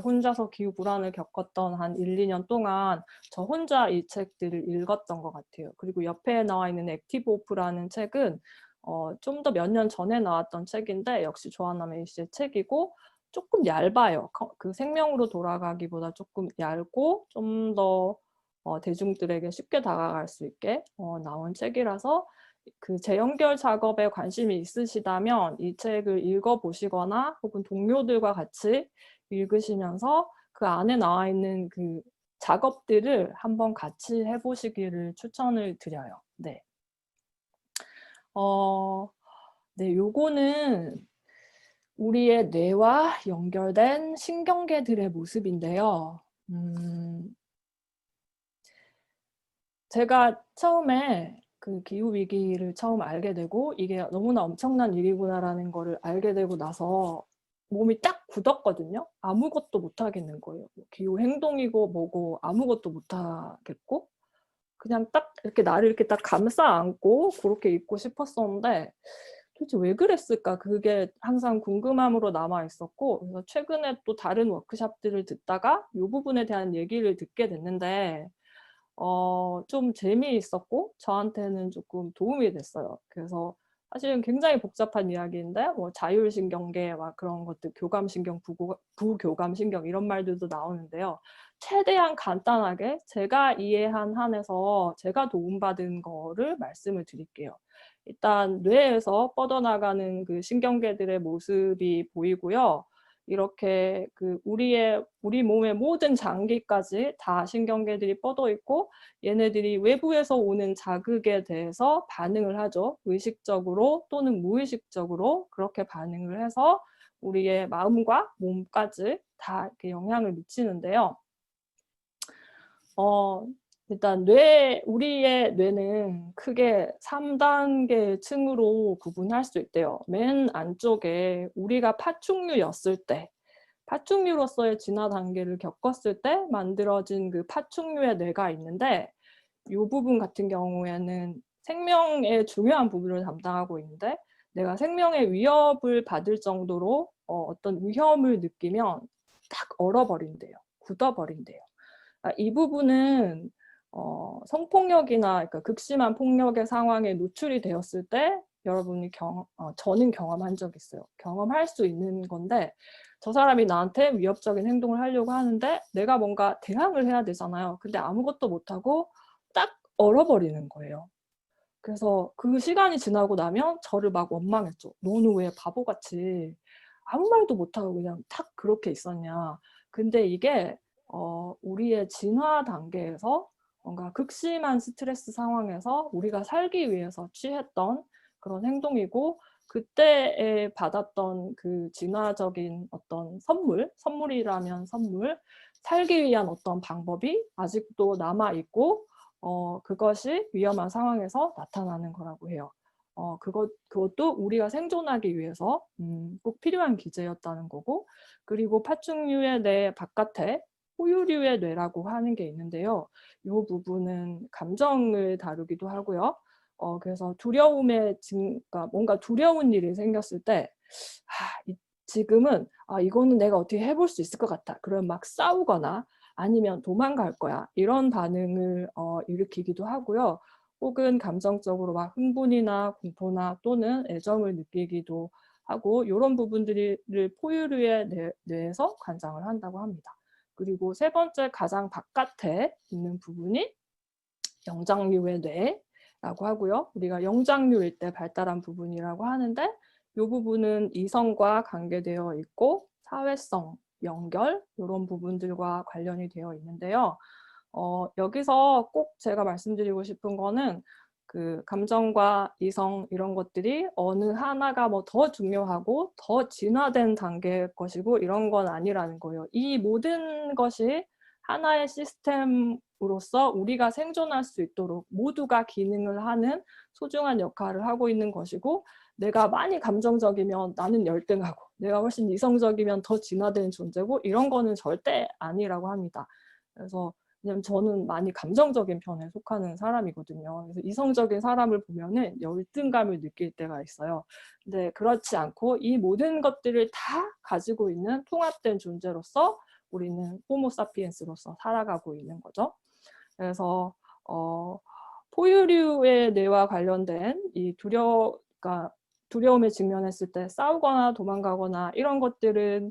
C: 혼자서 기후 불안을 겪었던 한 1, 2년 동안 저 혼자 이 책들을 읽었던 것 같아요. 그리고 옆에 나와 있는 액티브 오프라는 책은 좀 더 몇 년 전에 나왔던 책인데 역시 조한나 메이 씨의 책이고 조금 얇아요. 그 생명으로 돌아가기보다 조금 얇고 좀 더 대중들에게 쉽게 다가갈 수 있게 나온 책이라서 그 재연결 작업에 관심이 있으시다면 이 책을 읽어보시거나 혹은 동료들과 같이 읽으시면서 그 안에 나와 있는 그 작업들을 한번 같이 해보시기를 추천을 드려요. 네. 네, 요거는 우리의 뇌와 연결된 신경계들의 모습인데요. 제가 처음에 그 기후위기를 처음 알게 되고 이게 너무나 엄청난 일이구나라는 거를 알게 되고 나서 몸이 딱 굳었거든요. 아무것도 못하겠는 거예요. 기후행동이고 뭐고 아무것도 못하겠고 그냥 딱 이렇게 나를 이렇게 딱 감싸 안고 그렇게 있고 싶었었는데 도대체 왜 그랬을까? 그게 항상 궁금함으로 남아 있었고 그래서 최근에 또 다른 워크숍들을 듣다가 이 부분에 대한 얘기를 듣게 됐는데 좀 재미있었고 저한테는 조금 도움이 됐어요. 그래서 사실은 굉장히 복잡한 이야기인데 뭐 자율신경계 막 그런 것들 교감신경, 부교감신경 이런 말들도 나오는데요. 최대한 간단하게 제가 이해한 한에서 제가 도움받은 거를 말씀을 드릴게요. 일단 뇌에서 뻗어나가는 그 신경계들의 모습이 보이고요. 이렇게 우리 몸의 모든 장기까지 다 신경계들이 뻗어 있고 얘네들이 외부에서 오는 자극에 대해서 반응을 하죠. 의식적으로 또는 무의식적으로 그렇게 반응을 해서 우리의 마음과 몸까지 다 이렇게 영향을 미치는데요. 일단 우리의 뇌는 크게 3단계 층으로 구분할 수 있대요. 맨 안쪽에 우리가 파충류였을 때, 파충류로서의 진화 단계를 겪었을 때 만들어진 그 파충류의 뇌가 있는데, 이 부분 같은 경우에는 생명의 중요한 부분을 담당하고 있는데, 내가 생명의 위협을 받을 정도로 어떤 위험을 느끼면 딱 얼어버린대요. 굳어버린대요. 이 부분은 성폭력이나 그러니까 극심한 폭력의 상황에 노출이 되었을 때 여러분이 저는 경험한 적이 있어요. 경험할 수 있는 건데 저 사람이 나한테 위협적인 행동을 하려고 하는데 내가 뭔가 대항을 해야 되잖아요. 근데 아무것도 못하고 딱 얼어버리는 거예요. 그래서 그 시간이 지나고 나면 저를 막 원망했죠. 너는 왜 바보같이 아무 말도 못하고 그냥 탁 그렇게 있었냐. 근데 이게 우리의 진화 단계에서 뭔가 극심한 스트레스 상황에서 우리가 살기 위해서 취했던 그런 행동이고 그때에 받았던 그 진화적인 어떤 선물이라면 선물, 살기 위한 어떤 방법이 아직도 남아있고 그것이 위험한 상황에서 나타나는 거라고 해요. 그것도 우리가 생존하기 위해서 꼭 필요한 기제였다는 거고, 그리고 파충류의 뇌 바깥에 포유류의 뇌라고 하는 게 있는데요. 이 부분은 감정을 다루기도 하고요. 그래서 그러니까 뭔가 두려운 일이 생겼을 때, 지금은 이거는 내가 어떻게 해볼 수 있을 것 같아. 그럼 막 싸우거나 아니면 도망갈 거야. 이런 반응을 일으키기도 하고요. 혹은 감정적으로 막 흥분이나 공포나 또는 애정을 느끼기도 하고 이런 부분들을 포유류의 뇌에서 관장을 한다고 합니다. 그리고 세 번째 가장 바깥에 있는 부분이 영장류의 뇌라고 하고요. 우리가 영장류일 때 발달한 부분이라고 하는데 이 부분은 이성과 관계되어 있고 사회성, 연결 이런 부분들과 관련이 되어 있는데요. 여기서 꼭 제가 말씀드리고 싶은 거는 그 감정과 이성 이런 것들이 어느 하나가 뭐 더 중요하고 더 진화된 단계의 것이고 이런 건 아니라는 거예요. 이 모든 것이 하나의 시스템으로서 우리가 생존할 수 있도록 모두가 기능을 하는 소중한 역할을 하고 있는 것이고 내가 많이 감정적이면 나는 열등하고 내가 훨씬 이성적이면 더 진화된 존재고 이런 거는 절대 아니라고 합니다. 그래서 왜냐면 저는 많이 감정적인 편에 속하는 사람이거든요. 그래서 이성적인 사람을 보면은 열등감을 느낄 때가 있어요. 근데 그렇지 않고 이 모든 것들을 다 가지고 있는 통합된 존재로서 우리는 호모사피엔스로서 살아가고 있는 거죠. 그래서 포유류의 뇌와 관련된 이 두려움에 직면했을 때 싸우거나 도망가거나 이런 것들은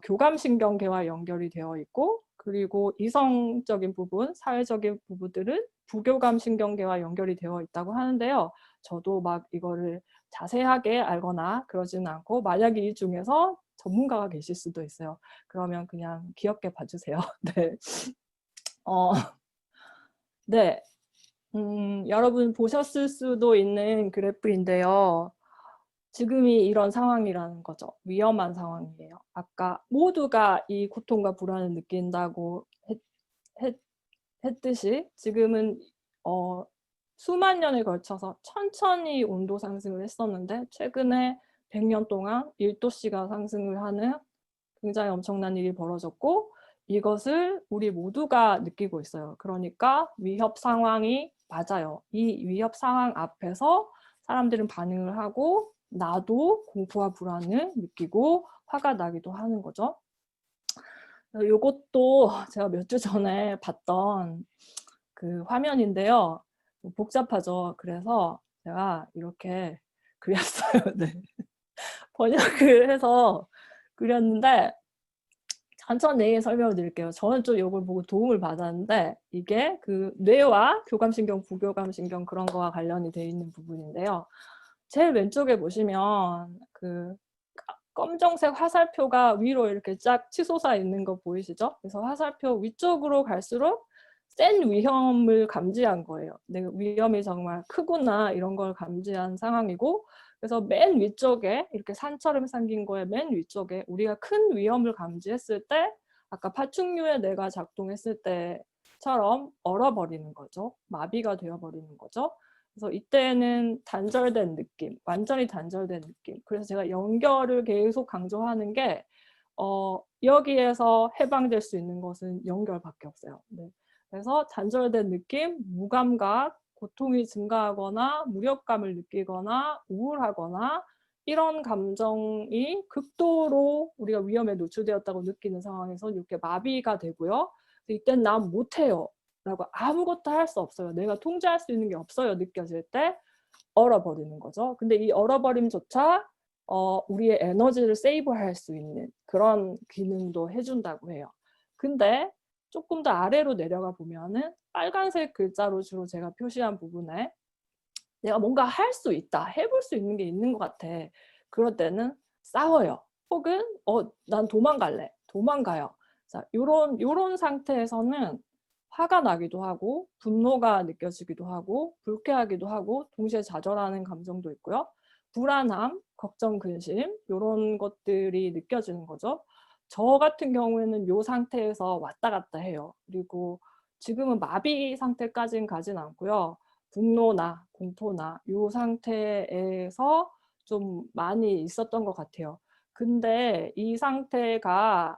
C: 교감신경계와 연결이 되어 있고 그리고 이성적인 부분, 사회적인 부분들은 부교감신경계와 연결이 되어 있다고 하는데요. 저도 막 이거를 자세하게 알거나 그러지는 않고 만약에 이 중에서 전문가가 계실 수도 있어요. 그러면 그냥 귀엽게 봐주세요. 네. 네. 여러분 보셨을 수도 있는 그래프인데요. 지금이 이런 상황이라는 거죠. 위험한 상황이에요. 아까 모두가 이 고통과 불안을 느낀다고 했듯이 지금은 수만 년에 걸쳐서 천천히 온도 상승을 했었는데 최근에 100년 동안 1도씨가 상승을 하는 굉장히 엄청난 일이 벌어졌고 이것을 우리 모두가 느끼고 있어요. 그러니까 위협 상황이 맞아요. 이 위협 상황 앞에서 사람들은 반응을 하고 나도 공포와 불안을 느끼고 화가 나기도 하는 거죠. 이것도 제가 몇 주 전에 봤던 그 화면인데요. 복잡하죠. 그래서 제가 이렇게 그렸어요. 네. 번역을 해서 그렸는데 천천히 설명을 드릴게요. 저는 좀 이걸 보고 도움을 받았는데 이게 그 뇌와 교감신경, 부교감신경 그런 거와 관련이 되어 있는 부분인데요. 제일 왼쪽에 보시면 그 검정색 화살표가 위로 이렇게 쫙 치솟아 있는 거 보이시죠? 그래서 화살표 위쪽으로 갈수록 센 위험을 감지한 거예요. 내 위험이 정말 크구나 이런 걸 감지한 상황이고 그래서 맨 위쪽에 이렇게 산처럼 생긴 거에 맨 위쪽에 우리가 큰 위험을 감지했을 때 아까 파충류의 뇌가 작동했을 때 처럼 얼어버리는 거죠. 마비가 되어버리는 거죠. 그래서 이때는 단절된 느낌, 완전히 단절된 느낌. 그래서 제가 연결을 계속 강조하는 게 여기에서 해방될 수 있는 것은 연결밖에 없어요. 네. 그래서 단절된 느낌, 무감각, 고통이 증가하거나 무력감을 느끼거나 우울하거나 이런 감정이 극도로 우리가 위험에 노출되었다고 느끼는 상황에서 이렇게 마비가 되고요. 이땐 난 못해요 라고 아무것도 할 수 없어요. 내가 통제할 수 있는 게 없어요 느껴질 때 얼어버리는 거죠. 근데 이 얼어버림조차 우리의 에너지를 세이브할 수 있는 그런 기능도 해준다고 해요. 근데 조금 더 아래로 내려가 보면은 빨간색 글자로 주로 제가 표시한 부분에 내가 뭔가 할 수 있다, 해볼 수 있는 게 있는 것 같아. 그럴 때는 싸워요. 혹은 난 도망갈래, 도망가요. 자, 요런 상태에서는 화가 나기도 하고 분노가 느껴지기도 하고 불쾌하기도 하고 동시에 좌절하는 감정도 있고요. 불안함, 걱정, 근심 이런 것들이 느껴지는 거죠. 저 같은 경우에는 이 상태에서 왔다 갔다 해요. 그리고 지금은 마비 상태까지는 가진 않고요. 분노나 공포나 이 상태에서 좀 많이 있었던 것 같아요. 근데 이 상태가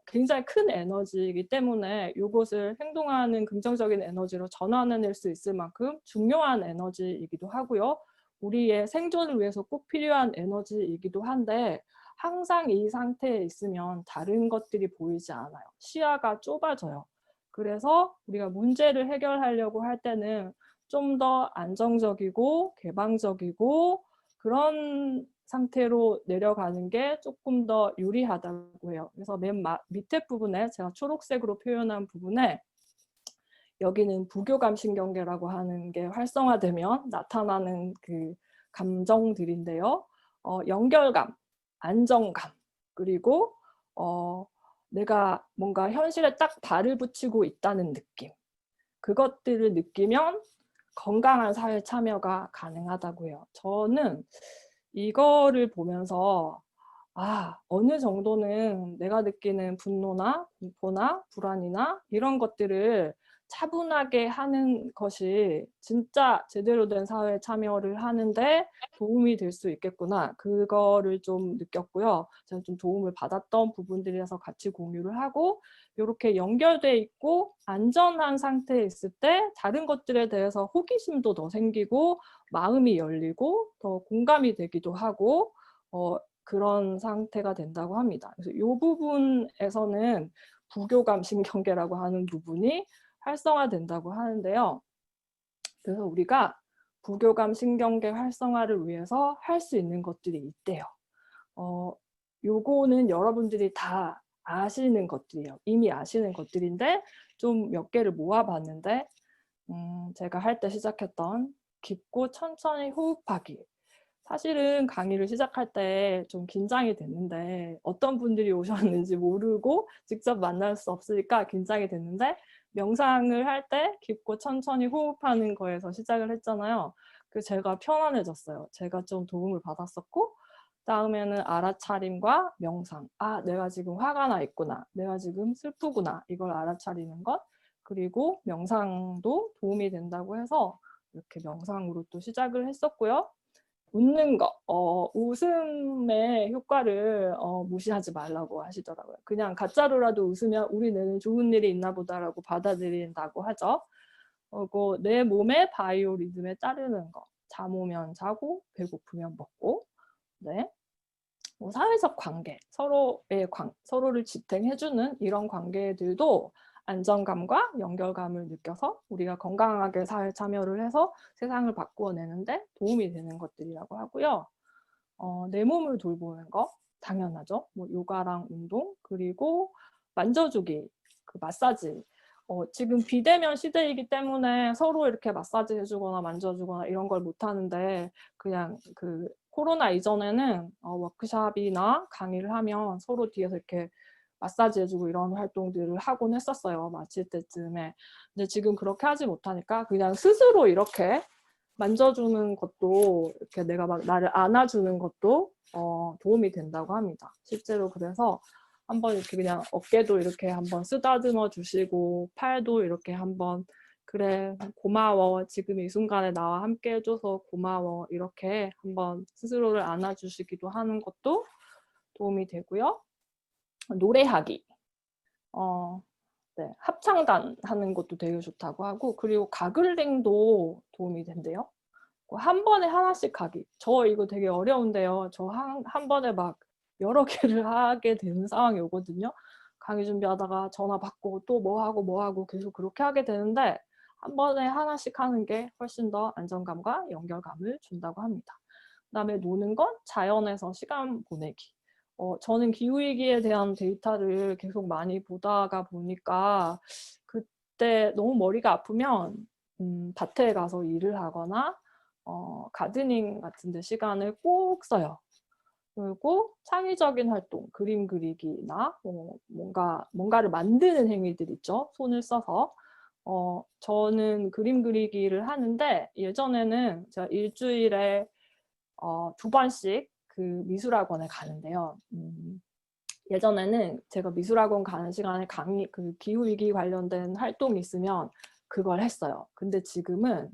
C: 굉장히 큰 에너지이기 때문에 이것을 행동하는 긍정적인 에너지로 전환해낼 수 있을 만큼 중요한 에너지이기도 하고요. 우리의 생존을 위해서 꼭 필요한 에너지이기도 한데 항상 이 상태에 있으면 다른 것들이 보이지 않아요. 시야가 좁아져요. 그래서 우리가 문제를 해결하려고 할 때는 좀 더 안정적이고 개방적이고 그런 상태로 내려가는 게 조금 더 유리하다고 해요. 그래서 맨 밑에 부분에 제가 초록색으로 표현한 부분에 여기는 부교감 신경계라고 하는 게 활성화되면 나타나는 그 감정들인데요. 연결감, 안정감, 그리고 내가 뭔가 현실에 딱 발을 붙이고 있다는 느낌. 그것들을 느끼면 건강한 사회 참여가 가능하다고 해요. 저는 이거를 보면서 어느 정도는 내가 느끼는 분노나 공포나 불안이나 이런 것들을 차분하게 하는 것이 진짜 제대로 된 사회 참여를 하는데 도움이 될 수 있겠구나. 그거를 좀 느꼈고요. 저는 좀 도움을 받았던 부분들이라서 같이 공유를 하고 이렇게 연결돼 있고 안전한 상태에 있을 때 다른 것들에 대해서 호기심도 더 생기고 마음이 열리고 더 공감이 되기도 하고 그런 상태가 된다고 합니다. 그래서 이 부분에서는 부교감 신경계라고 하는 부분이 활성화된다고 하는데요. 그래서 우리가 부교감 신경계 활성화를 위해서 할 수 있는 것들이 있대요. 요거는 여러분들이 다 아시는 것들이에요. 이미 아시는 것들인데 좀 몇 개를 모아봤는데 제가 할 때 시작했던 깊고 천천히 호흡하기. 사실은 강의를 시작할 때 좀 긴장이 됐는데 어떤 분들이 오셨는지 모르고 직접 만날 수 없으니까 긴장이 됐는데 명상을 할 때 깊고 천천히 호흡하는 거에서 시작을 했잖아요. 그래서 제가 편안해졌어요. 제가 좀 도움을 받았었고 다음에는 알아차림과 명상. 내가 지금 화가 나 있구나. 내가 지금 슬프구나. 이걸 알아차리는 것. 그리고 명상도 도움이 된다고 해서 이렇게 명상으로 또 시작을 했었고요. 웃는 거, 웃음의 효과를 무시하지 말라고 하시더라고요. 그냥 가짜로라도 웃으면 우리 뇌는 좋은 일이 있나 보다라고 받아들인다고 하죠. 그리고 내 몸의 바이오 리듬에 따르는 거. 잠 오면 자고, 배고프면 먹고. 네. 사회적 관계, 서로를 지탱해주는 이런 관계들도 안정감과 연결감을 느껴서 우리가 건강하게 사회 참여를 해서 세상을 바꾸어내는데 도움이 되는 것들이라고 하고요. 내 몸을 돌보는 거 당연하죠. 뭐 요가랑 운동, 그리고 만져주기, 그 마사지. 지금 비대면 시대이기 때문에 서로 이렇게 마사지 해주거나 만져주거나 이런 걸 못하는데 그냥 그 코로나 이전에는 워크숍이나 강의를 하면 서로 뒤에서 이렇게 마사지 해주고 이런 활동들을 하곤 했었어요. 마칠 때쯤에. 근데 지금 그렇게 하지 못하니까 그냥 스스로 이렇게 만져주는 것도 이렇게 내가 막 나를 안아주는 것도 도움이 된다고 합니다. 실제로 그래서 한번 이렇게 그냥 어깨도 이렇게 한번 쓰다듬어 주시고 팔도 이렇게 한번 그래 고마워 지금 이 순간에 나와 함께 해줘서 고마워 이렇게 한번 스스로를 안아주시기도 하는 것도 도움이 되고요. 노래하기. 네, 합창단 하는 것도 되게 좋다고 하고 그리고 가글링도 도움이 된대요. 한 번에 하나씩 하기. 저 이거 되게 어려운데요. 저 한 번에 막 여러 개를 하게 되는 상황이 오거든요. 강의 준비하다가 전화 받고 또 뭐 하고 계속 그렇게 하게 되는데 한 번에 하나씩 하는 게 훨씬 더 안정감과 연결감을 준다고 합니다. 그다음에 노는 건 자연에서 시간 보내기. 저는 기후위기에 대한 데이터를 계속 많이 보다가 보니까 그때 너무 머리가 아프면 밭에 가서 일을 하거나 가드닝 같은 데 시간을 꼭 써요. 그리고 창의적인 활동, 그림 그리기나 뭔가를 만드는 행위들 있죠. 손을 써서. 저는 그림 그리기를 하는데 예전에는 제가 일주일에 2번씩 그 미술학원에 가는데요. 예전에는 제가 미술학원 가는 시간에 그 기후위기 관련된 활동이 있으면 그걸 했어요. 근데 지금은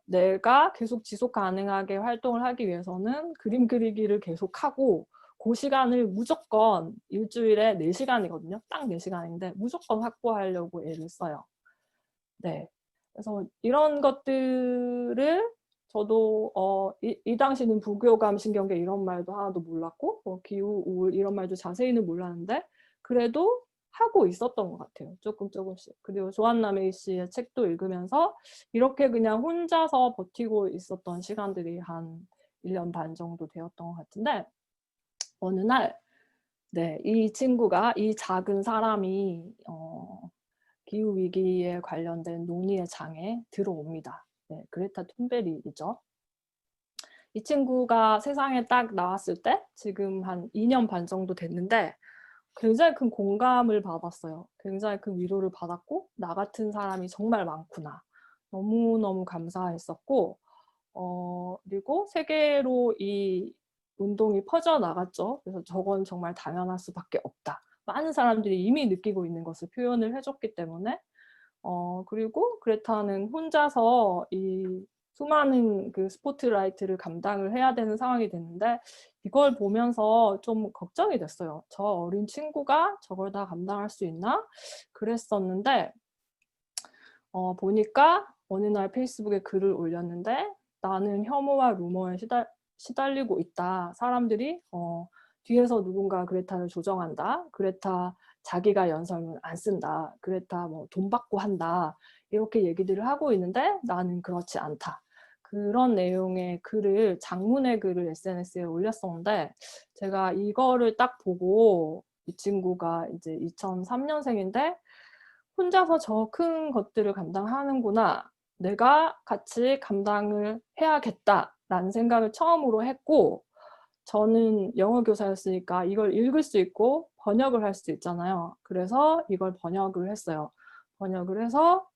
C: 내가 계속 지속 가능하게 활동을 하기 위해서는 그림 그리기를 계속하고 그 시간을 무조건 일주일에 4시간이거든요. 딱 4시간인데 무조건 확보하려고 애를 써요. 네. 그래서 이런 것들을 저도 이 당시는 부교감 신경계 이런 말도 하나도 몰랐고 기후 우울 이런 말도 자세히는 몰랐는데 그래도 하고 있었던 것 같아요. 조금씩. 그리고 조한나메이 씨의 책도 읽으면서 이렇게 그냥 혼자서 버티고 있었던 시간들이 한 1년 반 정도 되었던 것 같은데 어느 날 네, 이 친구가 이 작은 사람이 기후위기에 관련된 논의의 장에 들어옵니다. 네, 그레타 툰베리이죠. 이 친구가 세상에 딱 나왔을 때 지금 한 2년 반 정도 됐는데 굉장히 큰 공감을 받았어요. 굉장히 큰 위로를 받았고 나 같은 사람이 정말 많구나. 너무너무 감사했었고 그리고 세계로 이 운동이 퍼져나갔죠. 그래서 저건 정말 당연할 수밖에 없다. 많은 사람들이 이미 느끼고 있는 것을 표현을 해줬기 때문에 그리고 그레타는 혼자서 이 수많은 그 스포트라이트를 감당을 해야 되는 상황이 됐는데 이걸 보면서 좀 걱정이 됐어요. 저 어린 친구가 저걸 다 감당할 수 있나? 그랬었는데 보니까 어느 날 페이스북에 글을 올렸는데 나는 혐오와 루머에 시달리고 있다. 사람들이 뒤에서 누군가 그레타를 조정한다. 그레타 자기가 연설문 안 쓴다. 그레타 뭐 돈 받고 한다. 이렇게 얘기들을 하고 있는데 나는 그렇지 않다. 그런 내용의 글을 장문의 글을 SNS에 올렸었는데 제가 이거를 딱 보고 이 친구가 이제 2003년생인데 혼자서 저 큰 것들을 감당하는구나. 내가 같이 감당을 해야겠다라는 생각을 처음으로 했고 저는 영어 교사였으니까 이걸 읽을 수 있고 번역을 할 수 있잖아요. 그래서 이걸 번역을 했어요. 번역을 해서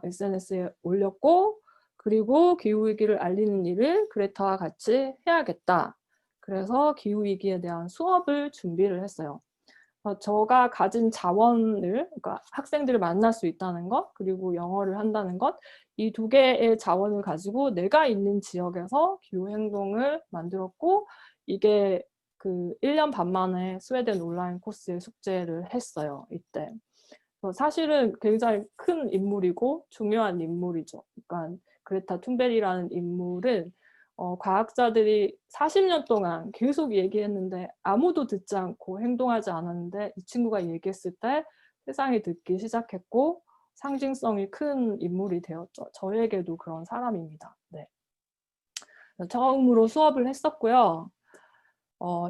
C: SNS에 올렸고 그리고 기후위기를 알리는 일을 그레타와 같이 해야겠다. 그래서 기후위기에 대한 수업을 준비를 했어요. 저가 가진 자원을, 그러니까 학생들을 만날 수 있다는 것, 그리고 영어를 한다는 것, 이 2개의 자원을 가지고 내가 있는 지역에서 기후행동을 만들었고 이게 그 1년 반 만에 스웨덴 온라인 코스의 숙제를 했어요. 이때. 사실은 굉장히 큰 인물이고 중요한 인물이죠. 그러니까 그레타 툰베리라는 인물은 과학자들이 40년 동안 계속 얘기했는데 아무도 듣지 않고 행동하지 않았는데 이 친구가 얘기했을 때 세상이 듣기 시작했고 상징성이 큰 인물이 되었죠. 저에게도 그런 사람입니다. 네. 처음으로 수업을 했었고요.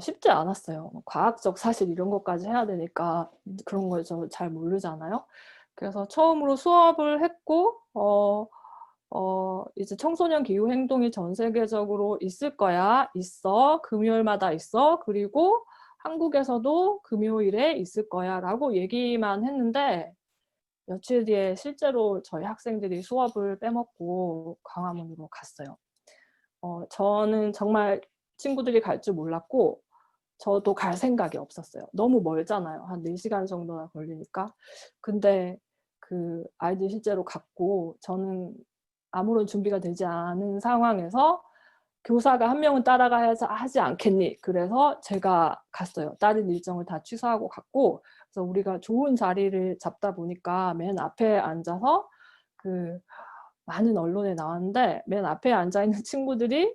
C: 쉽지 않았어요. 과학적 사실 이런 것까지 해야 되니까 그런 걸 저 잘 모르잖아요. 그래서 처음으로 수업을 했고 이제 청소년 기후 행동이 전 세계적으로 있을 거야. 있어. 금요일마다 있어. 그리고 한국에서도 금요일에 있을 거야. 라고 얘기만 했는데 며칠 뒤에 실제로 저희 학생들이 수업을 빼먹고 광화문으로 갔어요. 저는 정말 친구들이 갈 줄 몰랐고 저도 갈 생각이 없었어요. 너무 멀잖아요. 한 4시간 정도나 걸리니까. 근데 그 아이들 실제로 갔고 저는 아무런 준비가 되지 않은 상황에서 교사가 한 명은 따라가야 하지 않겠니? 그래서 제가 갔어요. 다른 일정을 다 취소하고 갔고, 그래서 우리가 좋은 자리를 잡다 보니까 맨 앞에 앉아서 그 많은 언론에 나왔는데 맨 앞에 앉아 있는 친구들이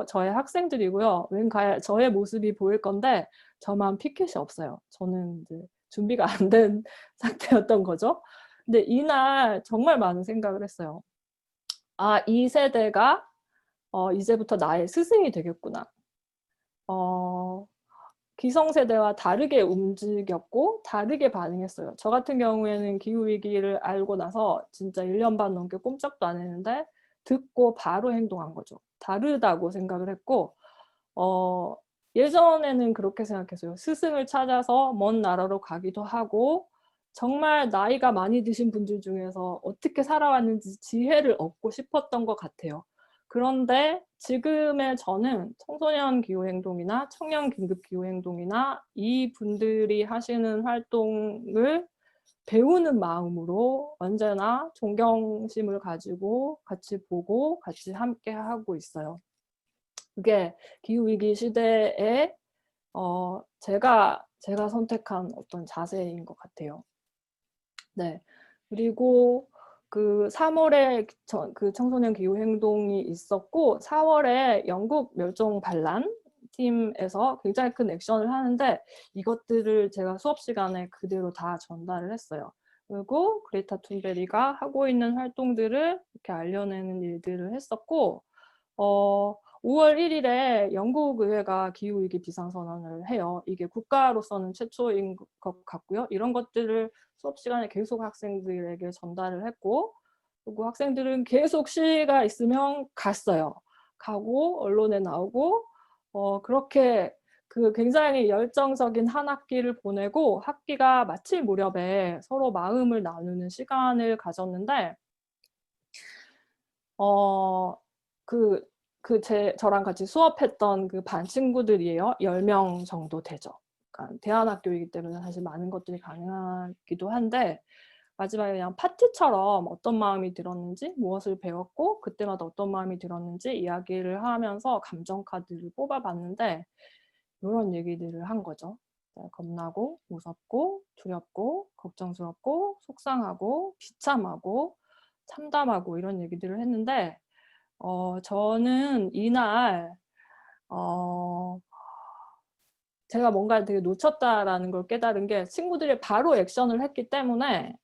C: 저의 학생들이고요. 왠가요 저의 모습이 보일 건데 저만 피켓이 없어요. 저는 이제 준비가 안 된 상태였던 거죠. 근데 이날 정말 많은 생각을 했어요. 아, 이 세대가 이제부터 나의 스승이 되겠구나. 기성세대와 다르게 움직였고 다르게 반응했어요. 저 같은 경우에는 기후위기를 알고 나서 진짜 1년 반 넘게 꼼짝도 안 했는데 듣고 바로 행동한 거죠. 다르다고 생각을 했고 예전에는 그렇게 생각했어요. 스승을 찾아서 먼 나라로 가기도 하고 정말 나이가 많이 드신 분들 중에서 어떻게 살아왔는지 지혜를 얻고 싶었던 것 같아요. 그런데 지금의 저는 청소년 기후행동이나 청년 긴급 기후행동이나 이 분들이 하시는 활동을 배우는 마음으로 언제나 존경심을 가지고 같이 보고 같이 함께 하고 있어요. 그게 기후위기 시대에 제가 선택한 어떤 자세인 것 같아요. 네. 그리고 그 3월에 그 청소년 기후 행동이 있었고 4월에 영국 멸종 반란 팀에서 굉장히 큰 액션을 하는데 이것들을 제가 수업 시간에 그대로 다 전달을 했어요. 그리고 그레타 툰베리가 하고 있는 활동들을 이렇게 알려내는 일들을 했었고 5월 1일에 영국 의회가 기후위기 비상선언을 해요. 이게 국가로서는 최초인 것 같고요. 이런 것들을 수업 시간에 계속 학생들에게 전달을 했고 그리고 학생들은 계속 시위가 있으면 갔어요. 가고 언론에 나오고 그렇게 그 굉장히 열정적인 한 학기를 보내고 학기가 마칠 무렵에 서로 마음을 나누는 시간을 가졌는데 저랑 같이 수업했던 그 반 친구들이에요. 10명 정도 되죠. 그러니까 대안학교이기 때문에 사실 많은 것들이 가능하기도 한데 마지막에 그냥 파티처럼 어떤 마음이 들었는지 무엇을 배웠고 그때마다 어떤 마음이 들었는지 이야기를 하면서 감정카드를 뽑아봤는데 이런 얘기들을 한 거죠. 겁나고 무섭고 두렵고 걱정스럽고 속상하고 비참하고 참담하고 이런 얘기들을 했는데 저는 이날 제가 뭔가 되게 놓쳤다라는 걸 깨달은 게 친구들이 바로 액션을 했기 때문에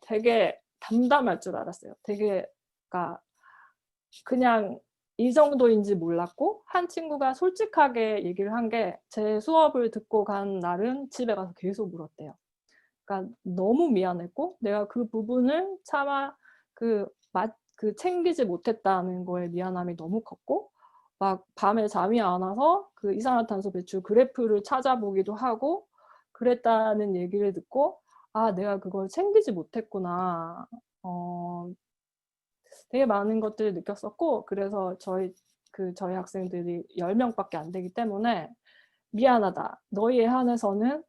C: 되게 담담할 줄 알았어요. 되게 그러니까 그냥 이 정도인지 몰랐고 한 친구가 솔직하게 얘기를 한 게 제 수업을 듣고 간 날은 집에 가서 계속 울었대요. 그러니까 너무 미안했고 내가 그 부분을 차마 그 챙기지 못했다는 거에 미안함이 너무 컸고 막 밤에 잠이 안 와서 그 이산화탄소 배출 그래프를 찾아보기도 하고 그랬다는 얘기를 듣고 아 내가 그걸 챙기지 못했구나 되게 많은 것들을 느꼈었고 그래서 저희 학생들이 10명밖에 안 되기 때문에 미안하다. 너희에 한해서는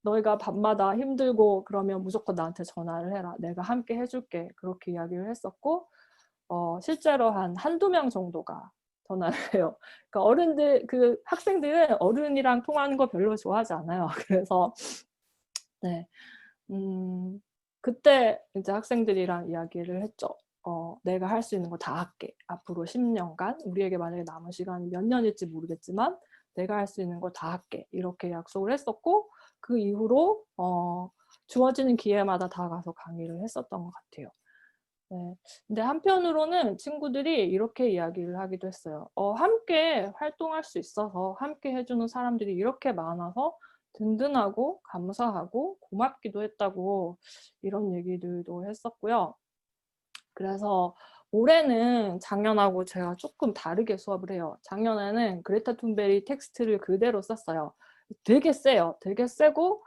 C: 너희가 밤마다 힘들고 그러면 무조건 나한테 전화를 해라. 내가 함께 해줄게. 그렇게 이야기를 했었고 실제로 한두 명 정도가 전화를 해요. 그러니까 학생들은 어른이랑 통화하는 거 별로 좋아하지 않아요. 그래서 네, 그때 이제 학생들이랑 이야기를 했죠. 내가 할 수 있는 거 다 할게. 앞으로 10년간 우리에게 만약에 남은 시간이 몇 년일지 모르겠지만 내가 할 수 있는 거 다 할게. 이렇게 약속을 했었고 그 이후로 주어지는 기회마다 다 가서 강의를 했었던 것 같아요. 네. 근데 한편으로는 친구들이 이렇게 이야기를 하기도 했어요. 함께 활동할 수 있어서 함께 해주는 사람들이 이렇게 많아서 든든하고 감사하고 고맙기도 했다고 이런 얘기들도 했었고요. 그래서 올해는 작년하고 제가 조금 다르게 수업을 해요. 작년에는 그레타 툰베리 텍스트를 그대로 썼어요. 되게 세요. 되게 세고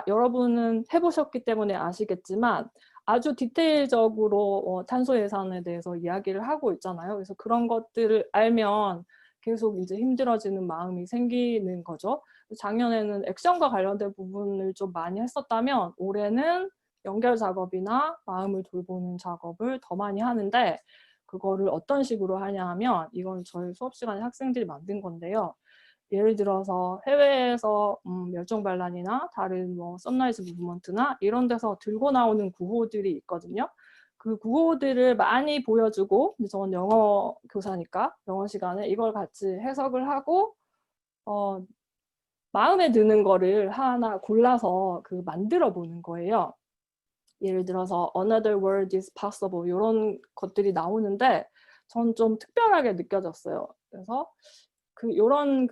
C: 여러분은 해보셨기 때문에 아시겠지만 아주 디테일적으로 탄소 예산에 대해서 이야기를 하고 있잖아요. 그래서 그런 것들을 알면 계속 이제 힘들어지는 마음이 생기는 거죠. 작년에는 액션과 관련된 부분을 좀 많이 했었다면 올해는 연결 작업이나 마음을 돌보는 작업을 더 많이 하는데 그거를 어떤 식으로 하냐 하면 이건 저희 수업 시간에 학생들이 만든 건데요. 예를 들어서 해외에서 멸종반란이나 다른 뭐 선라이즈 무브먼트나 이런 데서 들고 나오는 구호들이 있거든요. 그 구호들을 많이 보여주고 저는 영어 교사니까 영어 시간에 이걸 같이 해석을 하고 마음에 드는 거를 하나 골라서 만들어 보는 거예요. 예를 들어서 another world is possible 이런 것들이 나오는데 전 좀 특별하게 느껴졌어요. 그래서 이런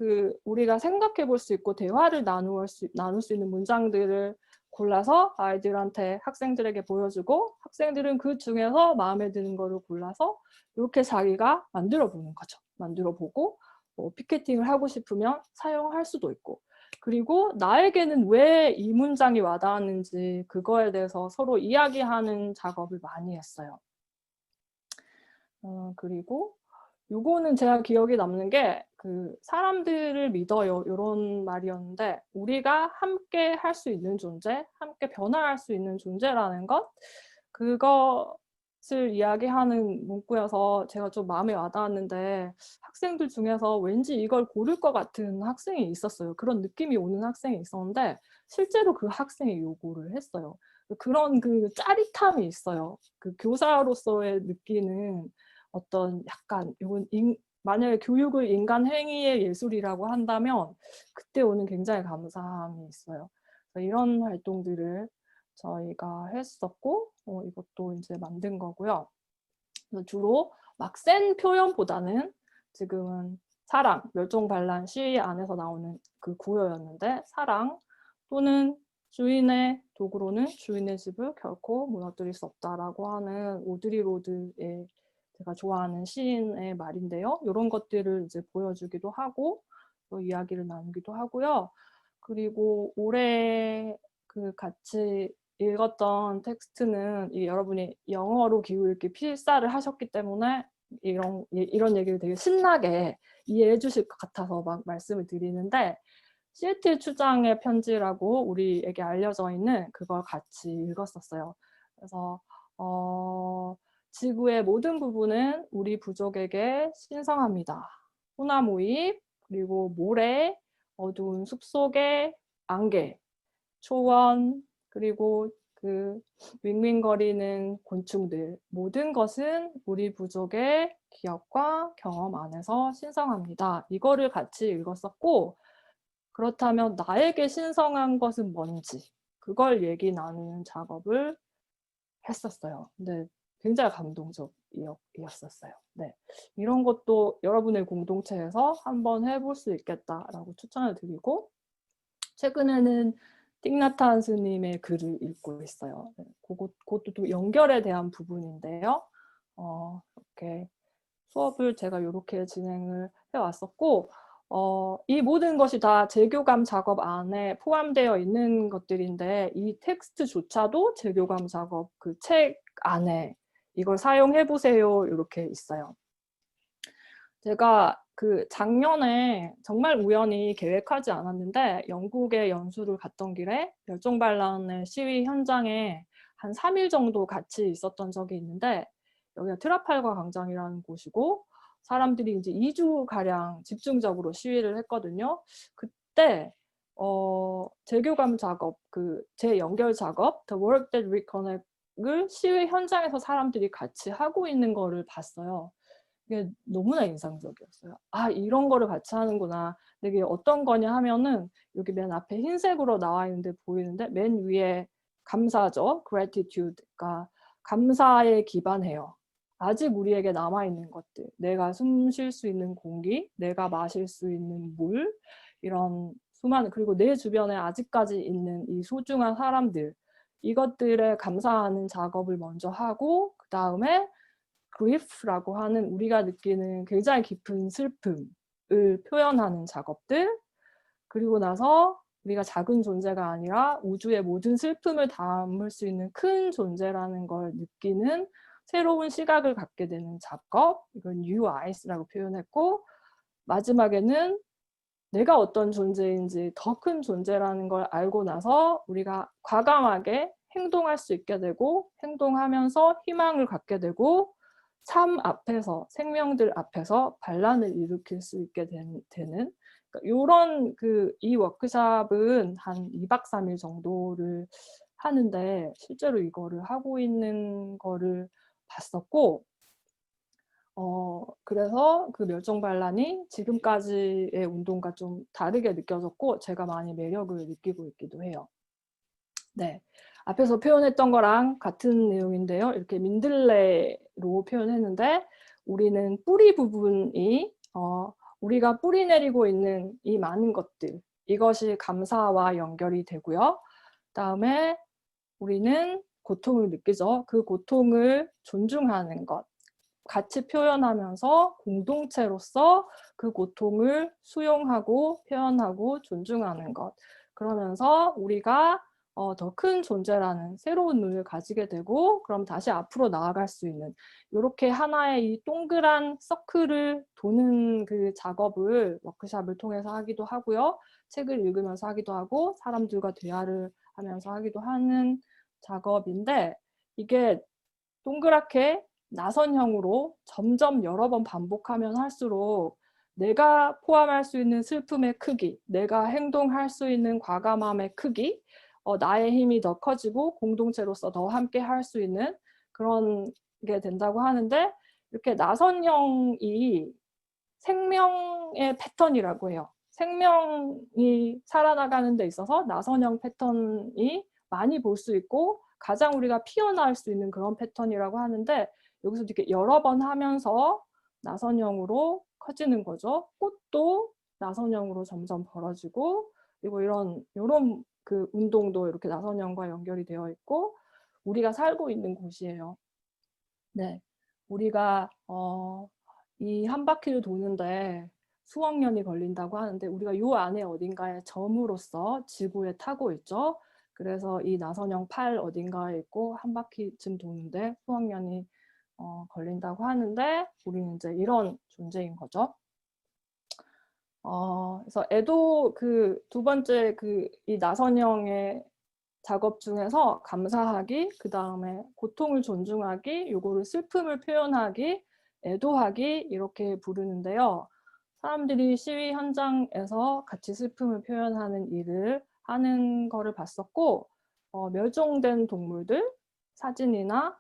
C: 우리가 생각해 볼 수 있고 대화를 나눌 수 있는 문장들을 골라서 아이들한테 학생들에게 보여주고 학생들은 그 중에서 마음에 드는 거를 골라서 이렇게 자기가 만들어 보는 거죠. 만들어 보고 뭐 피켓팅을 하고 싶으면 사용할 수도 있고 그리고 나에게는 왜 이 문장이 와닿았는지 그거에 대해서 서로 이야기하는 작업을 많이 했어요. 그리고 요거는 제가 기억에 남는 게 사람들을 믿어요 이런 말이었는데 우리가 함께 할 수 있는 존재, 함께 변화할 수 있는 존재라는 것 그것을 이야기하는 문구여서 제가 좀 마음에 와닿았는데 학생들 중에서 왠지 이걸 고를 것 같은 학생이 있었어요. 그런 느낌이 오는 학생이 있었는데 실제로 그 학생이 요구를 했어요. 그런 짜릿함이 있어요. 교사로서의 느끼는 어떤 약간 이건 만약에 교육을 인간 행위의 예술이라고 한다면 그때 오는 굉장히 감사함이 있어요. 이런 활동들을 저희가 했었고 이것도 이제 만든 거고요. 주로 막 센 표현보다는 지금은 사랑, 멸종반란 시위 안에서 나오는 그 구호였는데 사랑 또는 주인의 도구로는 주인의 집을 결코 무너뜨릴 수 없다라고 하는 오드리 로드의 제가 좋아하는 시인의 말인데요. 이런 것들을 이제 보여주기도 하고 또 이야기를 나누기도 하고요. 그리고 올해 같이 읽었던 텍스트는 여러분이 영어로 기후 읽기 필사를 하셨기 때문에 이런 얘기를 되게 신나게 이해해 주실 것 같아서 막 말씀을 드리는데 시애틀 추장의 편지라고 우리에게 알려져 있는 그걸 같이 읽었었어요. 그래서 지구의 모든 부분은 우리 부족에게 신성합니다. 소나무잎, 그리고 모래, 어두운 숲속의 안개, 초원, 그리고 윙윙거리는 곤충들 모든 것은 우리 부족의 기억과 경험 안에서 신성합니다. 이거를 같이 읽었었고 그렇다면 나에게 신성한 것은 뭔지 그걸 얘기 나누는 작업을 했었어요. 근데 굉장히 감동적이었었어요. 네, 이런 것도 여러분의 공동체에서 한번 해볼 수 있겠다라고 추천을 드리고 최근에는 띵나탄 스님의 글을 읽고 있어요. 네, 그것도 또 연결에 대한 부분인데요. 이렇게 수업을 제가 이렇게 진행을 해왔었고 이 모든 것이 다 재교감 작업 안에 포함되어 있는 것들인데 이 텍스트조차도 재교감 작업 책 안에 이걸 사용해 보세요 이렇게 있어요. 제가 작년에 정말 우연히 계획하지 않았는데 영국에 연수를 갔던 길에 멸종반란의 시위 현장에 한 3일 정도 같이 있었던 적이 있는데 여기가 트라팔가 광장이라는 곳이고 사람들이 이제 2주가량 집중적으로 시위를 했거든요. 그때 재교감 작업, 재연결 작업, The Work That Reconnect을 시위 현장에서 사람들이 같이 하고 있는 거를 봤어요. 이게 너무나 인상적이었어요. 아, 이런 거를 같이 하는구나. 이게 어떤 거냐 하면은 여기 맨 앞에 흰색으로 나와 있는데 보이는데 맨 위에 감사죠. gratitude가 감사에 기반해요. 아직 우리에게 남아있는 것들, 내가 숨 쉴 수 있는 공기, 내가 마실 수 있는 물, 이런 수많은, 그리고 내 주변에 아직까지 있는 이 소중한 사람들, 이것들에 감사하는 작업을 먼저 하고 그 다음에 grief라고 하는 우리가 느끼는 굉장히 깊은 슬픔을 표현하는 작업들, 그리고 나서 우리가 작은 존재가 아니라 우주의 모든 슬픔을 담을 수 있는 큰 존재라는 걸 느끼는 새로운 시각을 갖게 되는 작업, 이건 new eyes라고 표현했고 마지막에는 내가 어떤 존재인지 더 큰 존재라는 걸 알고 나서 우리가 과감하게 행동할 수 있게 되고 행동하면서 희망을 갖게 되고 삶 앞에서 생명들 앞에서 반란을 일으킬 수 있게 되는 이런 이 워크숍은 한 2박 3일 정도를 하는데 실제로 이거를 하고 있는 거를 봤었고 그래서 그 멸종반란이 지금까지의 운동과 좀 다르게 느껴졌고 제가 많이 매력을 느끼고 있기도 해요. 네, 앞에서 표현했던 거랑 같은 내용인데요. 이렇게 민들레로 표현했는데 우리는 뿌리 부분이 우리가 뿌리 내리고 있는 이 많은 것들 이것이 감사와 연결이 되고요. 그다음에 우리는 고통을 느끼죠. 그 고통을 존중하는 것. 같이 표현하면서 공동체로서 그 고통을 수용하고 표현하고 존중하는 것. 그러면서 우리가 더 큰 존재라는 새로운 눈을 가지게 되고 그럼 다시 앞으로 나아갈 수 있는 이렇게 하나의 이 동그란 서클을 도는 그 작업을 워크숍을 통해서 하기도 하고요. 책을 읽으면서 하기도 하고 사람들과 대화를 하면서 하기도 하는 작업인데 이게 동그랗게 나선형으로 점점 여러 번 반복하면 할수록 내가 포함할 수 있는 슬픔의 크기, 내가 행동할 수 있는 과감함의 크기, 나의 힘이 더 커지고 공동체로서 더 함께 할 수 있는 그런 게 된다고 하는데 이렇게 나선형이 생명의 패턴이라고 해요. 생명이 살아나가는 데 있어서 나선형 패턴이 많이 볼 수 있고 가장 우리가 피어날 수 있는 그런 패턴이라고 하는데 여기서 이렇게 여러 번 하면서 나선형으로 커지는 거죠. 꽃도 나선형으로 점점 벌어지고 그리고 이런 그 운동도 이렇게 나선형과 연결이 되어 있고 우리가 살고 있는 곳이에요. 네, 우리가 이 한 바퀴를 도는데 수억 년이 걸린다고 하는데 우리가 이 안에 어딘가에 점으로서 지구에 타고 있죠. 그래서 이 나선형 팔 어딘가에 있고 한 바퀴쯤 도는데 수억 년이 걸린다고 하는데 우리는 이제 이런 존재인 거죠. 그래서 애도 그 두 번째 이 나선형의 작업 중에서 감사하기, 그 다음에 고통을 존중하기, 요거를 슬픔을 표현하기, 애도하기 이렇게 부르는데요. 사람들이 시위 현장에서 같이 슬픔을 표현하는 일을 하는 거를 봤었고 멸종된 동물들 사진이나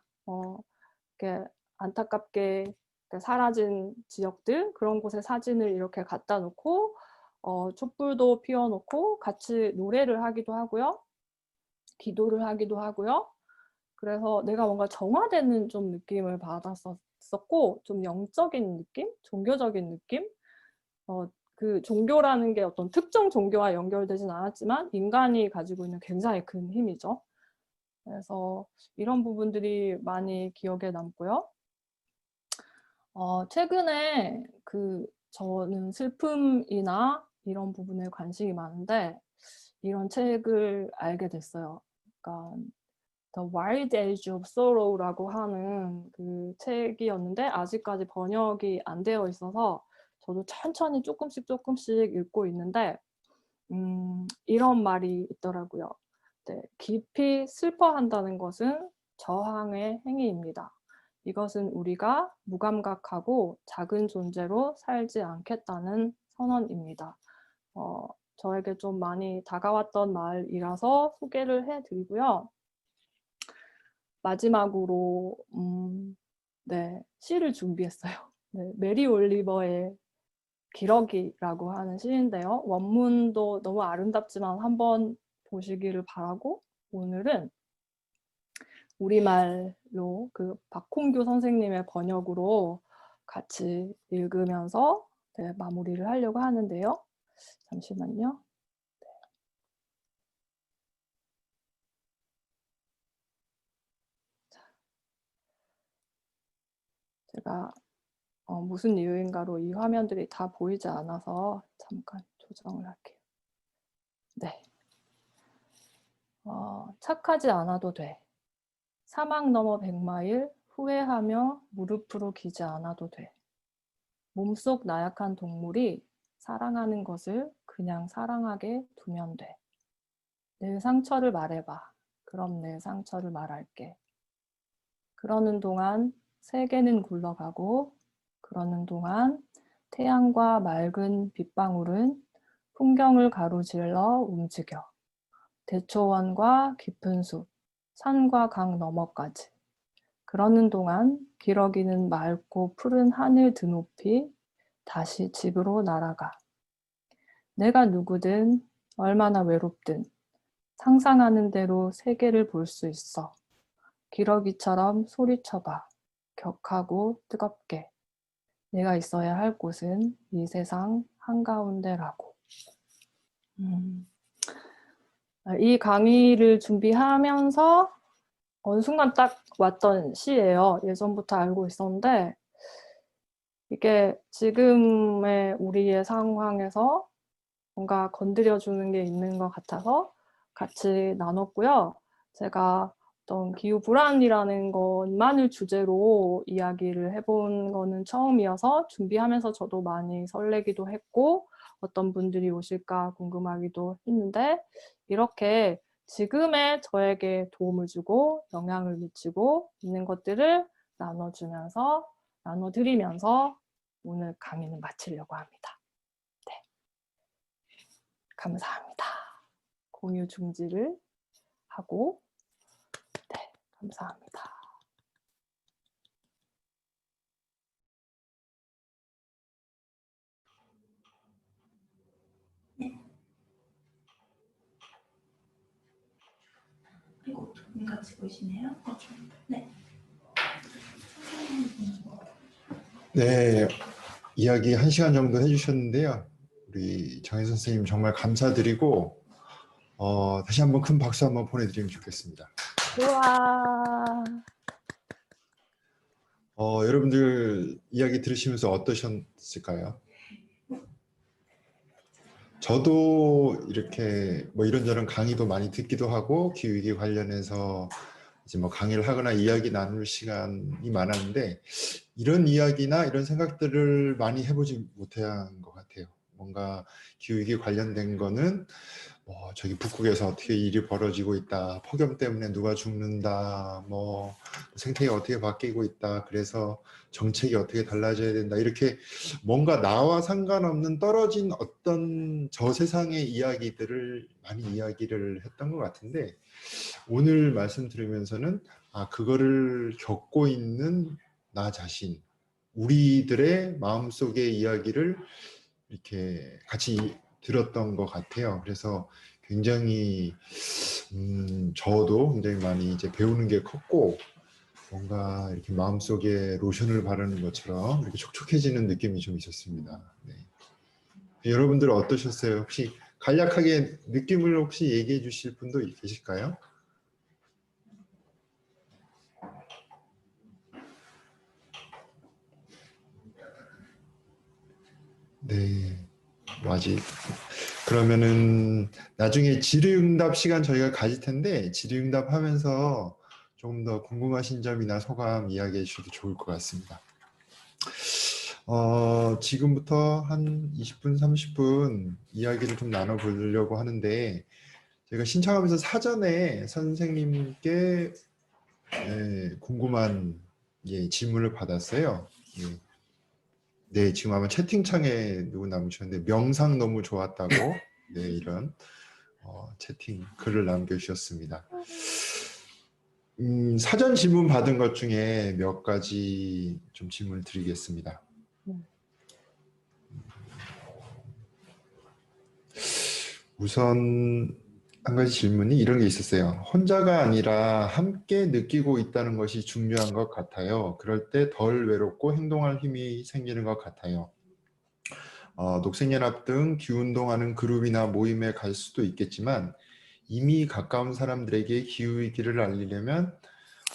C: 이렇게 안타깝게 사라진 지역들 그런 곳에 사진을 이렇게 갖다 놓고 촛불도 피워놓고 같이 노래를 하기도 하고요. 기도를 하기도 하고요. 그래서 내가 뭔가 정화되는 좀 느낌을 받았었고 좀 영적인 느낌? 종교적인 느낌? 그 종교라는 게 어떤 특정 종교와 연결되진 않았지만 인간이 가지고 있는 굉장히 큰 힘이죠. 그래서 이런 부분들이 많이 기억에 남고요. 최근에 저는 슬픔이나 이런 부분에 관심이 많은데 이런 책을 알게 됐어요. 그러니까 The Wild Age of Sorrow라고 하는 그 책이었는데 아직까지 번역이 안 되어 있어서 저도 천천히 조금씩 읽고 있는데 이런 말이 있더라고요. 네, 깊이 슬퍼한다는 것은 저항의 행위입니다. 이것은 우리가 무감각하고 작은 존재로 살지 않겠다는 선언입니다. 저에게 좀 많이 다가왔던 말이라서 소개를 해드리고요. 마지막으로 네, 시를 준비했어요. 네, 메리 올리버의 기러기라고 하는 시인데요. 원문도 너무 아름답지만 한번 보시기를 바라고 오늘은 우리말로 그 박홍규 선생님의 번역으로 같이 읽으면서 네, 마무리를 하려고 하는데요. 잠시만요. 제가 무슨 이유인가로 이 화면들이 다 보이지 않아서 잠깐 조정을 할게요. 네. 착하지 않아도 돼. 사막 너머 100마일 후회하며 무릎으로 기지 않아도 돼. 몸속 나약한 동물이 사랑하는 것을 그냥 사랑하게 두면 돼. 내 상처를 말해봐. 그럼 내 상처를 말할게. 그러는 동안 세계는 굴러가고 그러는 동안 태양과 맑은 빗방울은 풍경을 가로질러 움직여. 대초원과 깊은 숲, 산과 강 너머까지. 그러는 동안 기러기는 맑고 푸른 하늘 드높이 다시 집으로 날아가. 내가 누구든 얼마나 외롭든 상상하는 대로 세계를 볼 수 있어. 기러기처럼 소리쳐봐. 격하고 뜨겁게. 내가 있어야 할 곳은 이 세상 한가운데라고. 이 강의를 준비하면서 어느 순간 딱 왔던 시예요. 예전부터 알고 있었는데 이게 지금의 우리의 상황에서 뭔가 건드려주는 게 있는 것 같아서 같이 나눴고요. 제가 어떤 기후불안이라는 것만을 주제로 이야기를 해본 거는 처음이어서 준비하면서 저도 많이 설레기도 했고 어떤 분들이 오실까 궁금하기도 했는데 이렇게 지금의 저에게 도움을 주고 영향을 미치고 있는 것들을 나눠드리면서 오늘 강의는 마치려고 합니다. 네. 감사합니다. 공유 중지를 하고 네, 감사합니다.
B: 그리고 눈 같이 보이시네요. 네.
A: 네, 이야기 1시간 정도 해주셨는데요. 우리 정혜 선생님 정말 감사드리고 다시 한번 큰 박수 한번 보내드리면 좋겠습니다.
C: 우와.
A: 여러분들 이야기 들으시면서 어떠셨을까요? 저도 이렇게 뭐 이런저런 강의도 많이 듣기도 하고 기후위기 관련해서 이제 뭐 강의를 하거나 이야기 나눌 시간이 많았는데 이런 이야기나 이런 생각들을 많이 해보지 못한 것 같아요. 뭔가 기후위기 관련된 거는 뭐 저기 북극에서 어떻게 일이 벌어지고 있다, 폭염 때문에 누가 죽는다, 뭐 생태계가 어떻게 바뀌고 있다, 그래서 정책이 어떻게 달라져야 된다, 이렇게 뭔가 나와 상관없는 떨어진 어떤 저 세상의 이야기들을 많이 이야기를 했던 것 같은데 오늘 말씀 들으면서는 그거를 겪고 있는 나 자신, 우리들의 마음속의 이야기를 이렇게 같이 들었던 것 같아요. 그래서 굉장히 저도 굉장히 많이 이제 배우는 게 컸고 뭔가 이렇게 마음속에 로션을 바르는 것처럼 이렇게 촉촉해지는 느낌이 좀 있었습니다. 네. 여러분들 어떠셨어요? 혹시 간략하게 느낌을 혹시 얘기해 주실 분도 계실까요? 네, 뭐 아직 그러면은 나중에 질의응답 시간 저희가 가질 텐데 질의응답 하면서 조금 더 궁금하신 점이나 소감 이야기해 주셔도 좋을 것 같습니다. 지금부터 한 20분, 30분 이야기를 좀 나눠보려고 하는데 제가 신청하면서 사전에 선생님께 궁금한 질문을 받았어요. 네, 지금 아마 채팅창에 누구 남으셨는데 명상 너무 좋았다고 네, 이런 채팅 글을 남겨주셨습니다. 사전 질문 받은 것 중에 몇 가지 좀 질문을 드리겠습니다. 우선 한 가지 질문이 이런 게 있었어요. 혼자가 아니라 함께 느끼고 있다는 것이 중요한 것 같아요. 그럴 때 덜 외롭고 행동할 힘이 생기는 것 같아요. 녹색연합 등 기후운동하는 그룹이나 모임에 갈 수도 있겠지만 이미 가까운 사람들에게 기후위기를 알리려면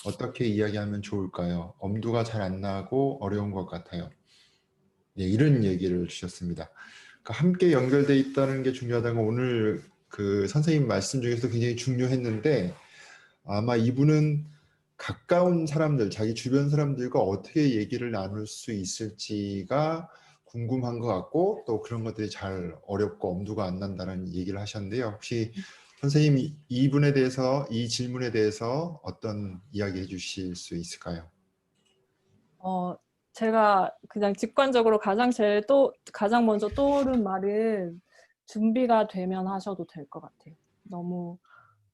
A: 어떻게 이야기하면 좋을까요? 엄두가 잘 안 나고 어려운 것 같아요. 네, 이런 얘기를 주셨습니다. 그러니까 함께 연결돼 있다는 게 중요하다는 건 오늘 그 선생님 말씀 중에서 굉장히 중요했는데 아마 이분은 가까운 사람들, 자기 주변 사람들과 어떻게 얘기를 나눌 수 있을지가 궁금한 것 같고 또 그런 것들이 잘 어렵고 엄두가 안 난다는 얘기를 하셨는데요. 혹시 선생님 이분에 대해서 이 질문에 대해서 어떤 이야기 해주실 수 있을까요?
C: 제가 그냥 직관적으로 가장 먼저 떠오른 말은 준비가 되면 하셔도 될 것 같아요. 너무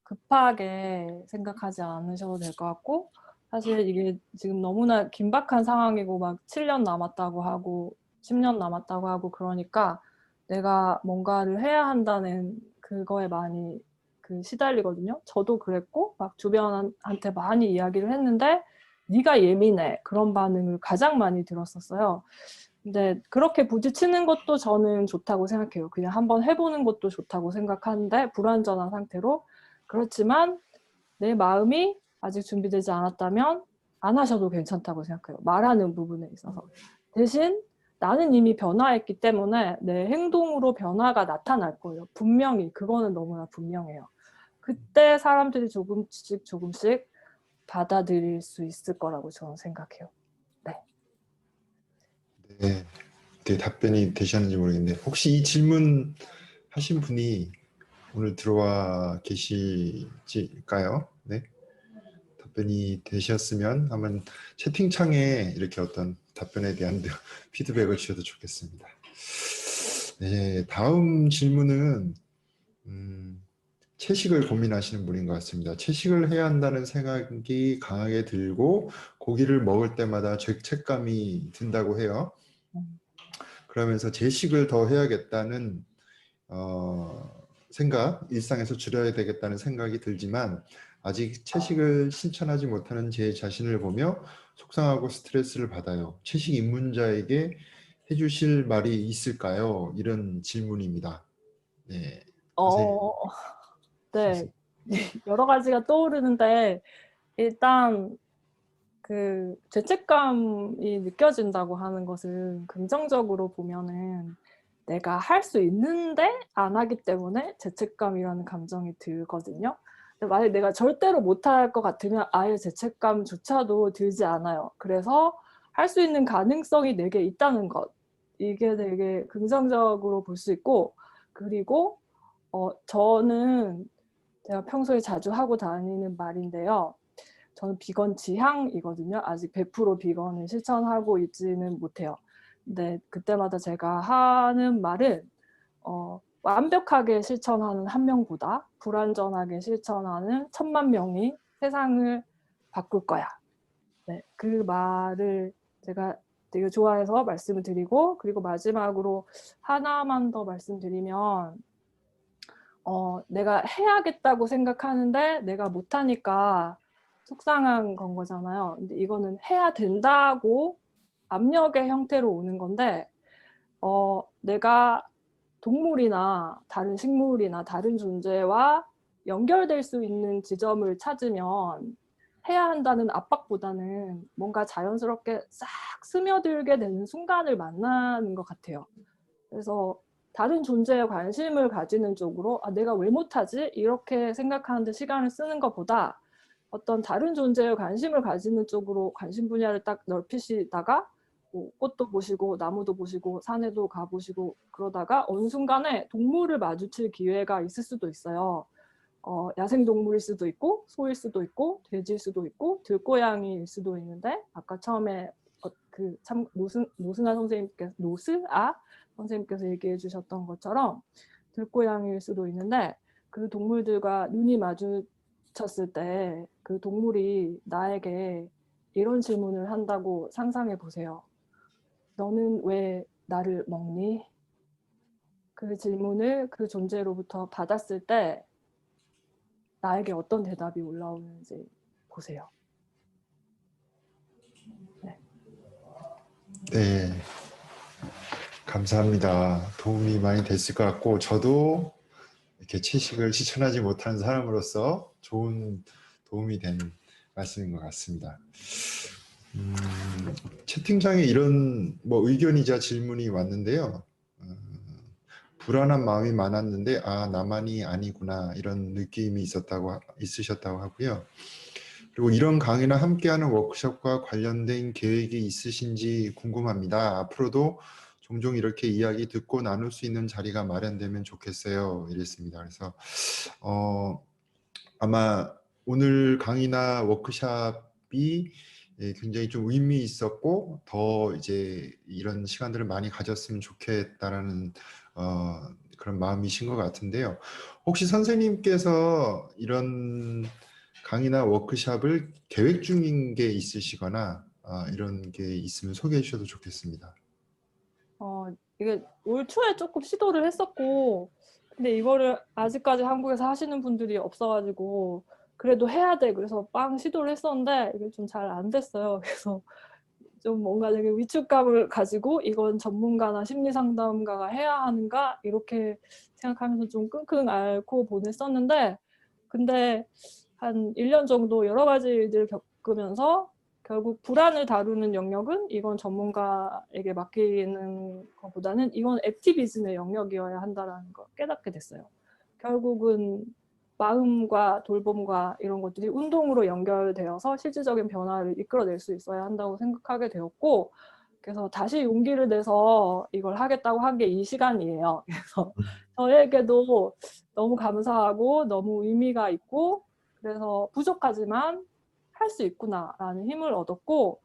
C: 급하게 생각하지 않으셔도 될 것 같고, 사실 이게 지금 너무나 긴박한 상황이고 막 7년 남았다고 하고 10년 남았다고 하고 그러니까 내가 뭔가를 해야 한다는 그거에 많이 시달리거든요. 저도 그랬고 막 주변한테 많이 이야기를 했는데 네가 예민해 그런 반응을 가장 많이 들었었어요. 근데 그렇게 부딪히는 것도 저는 좋다고 생각해요. 그냥 한번 해보는 것도 좋다고 생각하는데 불완전한 상태로. 그렇지만 내 마음이 아직 준비되지 않았다면 안 하셔도 괜찮다고 생각해요. 말하는 부분에 있어서. 대신 나는 이미 변화했기 때문에 내 행동으로 변화가 나타날 거예요. 분명히 그거는 너무나 분명해요. 그때 사람들이 조금씩 받아들일 수 있을 거라고 저는 생각해요.
A: 네, 어떻게 답변이 되셨는지 모르겠는데 혹시 이 질문 하신 분이 오늘 들어와 계실까요? 네, 답변이 되셨으면 한번 채팅창에 이렇게 어떤 답변에 대한 피드백을 주셔도 좋겠습니다. 네, 다음 질문은 채식을 고민하시는 분인 것 같습니다. 채식을 해야 한다는 생각이 강하게 들고 고기를 먹을 때마다 죄책감이 든다고 해요. 그러면서 제식을 더 해야겠다는 생각, 일상에서 줄여야 되겠다는 생각이 들지만 아직 채식을 실천하지 못하는 제 자신을 보며 속상하고 스트레스를 받아요. 채식 입문자에게 해주실 말이 있을까요? 이런 질문입니다. 네, 선생님.
C: 네. 여러 가지가 떠오르는데 일단 죄책감이 느껴진다고 하는 것은 긍정적으로 보면은 내가 할 수 있는데 안 하기 때문에 죄책감이라는 감정이 들거든요. 근데 만약에 내가 절대로 못할 것 같으면 아예 죄책감조차도 들지 않아요. 그래서 할 수 있는 가능성이 내게 있다는 것. 이게 되게 긍정적으로 볼 수 있고, 그리고 저는 제가 평소에 자주 하고 다니는 말인데요. 저는 비건 지향이거든요. 아직 100% 비건을 실천하고 있지는 못해요. 근데 그때마다 제가 하는 말은 완벽하게 실천하는 한 명보다 불완전하게 실천하는 1000만 명이 세상을 바꿀 거야. 네, 그 말을 제가 되게 좋아해서 말씀을 드리고, 그리고 마지막으로 하나만 더 말씀드리면 내가 해야겠다고 생각하는데 내가 못하니까 속상한 건 거잖아요. 근데 이거는 해야 된다고 압력의 형태로 오는 건데 내가 동물이나 다른 식물이나 다른 존재와 연결될 수 있는 지점을 찾으면 해야 한다는 압박보다는 뭔가 자연스럽게 싹 스며들게 되는 순간을 만나는 것 같아요. 그래서 다른 존재에 관심을 가지는 쪽으로 내가 왜 못하지? 이렇게 생각하는데 시간을 쓰는 것보다 어떤 다른 존재에 관심을 가지는 쪽으로 관심 분야를 딱 넓히시다가 뭐 꽃도 보시고 나무도 보시고 산에도 가보시고 그러다가 어느 순간에 동물을 마주칠 기회가 있을 수도 있어요. 야생동물일 수도 있고 소일 수도 있고 돼지일 수도 있고 들고양이일 수도 있는데 아까 처음에 참 노승아 선생님께서 얘기해 주셨던 것처럼 들고양이일 수도 있는데 그 동물들과 눈이 마주쳤을 때 그 동물이 나에게 이런 질문을 한다고 상상해 보세요. 너는 왜 나를 먹니? 그 질문을 그 존재로부터 받았을 때 나에게 어떤 대답이 올라오는지 보세요.
A: 네, 감사합니다. 도움이 많이 됐을 것 같고 저도 이렇게 채식을 실천하지 못하는 사람으로서 좋은 도움이 된 말씀인 것 같습니다. 채팅창에 이런 의견이자 질문이 왔는데요. 불안한 마음이 많았는데 나만이 아니구나 이런 느낌이 있으셨다고 하고요. 그리고 이런 강의나 함께하는 워크숍과 관련된 계획이 있으신지 궁금합니다. 앞으로도 종종 이렇게 이야기 듣고 나눌 수 있는 자리가 마련되면 좋겠어요. 이랬습니다. 그래서 아마 오늘 강의나 워크숍이 굉장히 좀 의미 있었고 더 이제 이런 시간들을 많이 가졌으면 좋겠다라는 그런 마음이신 것 같은데요. 혹시 선생님께서 이런 강의나 워크숍을 계획 중인 게 있으시거나 이런 게 있으면 소개해 주셔도 좋겠습니다.
C: 이게 올 초에 조금 시도를 했었고, 근데 이거를 아직까지 한국에서 하시는 분들이 없어가지고 그래도 해야 돼. 그래서 시도를 했었는데 이게 좀 잘 안 됐어요. 그래서 좀 뭔가 되게 위축감을 가지고 이건 전문가나 심리상담가가 해야 하는가 이렇게 생각하면서 좀 끙끙 앓고 보냈었는데, 근데 한 1년 정도 여러 가지 일들을 겪으면서 결국 불안을 다루는 영역은 이건 전문가에게 맡기는 것보다는 이건 액티비즘의 영역이어야 한다는 걸 깨닫게 됐어요. 결국은 마음과 돌봄과 이런 것들이 운동으로 연결되어서 실질적인 변화를 이끌어낼 수 있어야 한다고 생각하게 되었고, 그래서 다시 용기를 내서 이걸 하겠다고 한 게 이 시간이에요. 그래서 저에게도 너무 감사하고 너무 의미가 있고, 그래서 부족하지만 할 수 있구나라는 힘을 얻었고,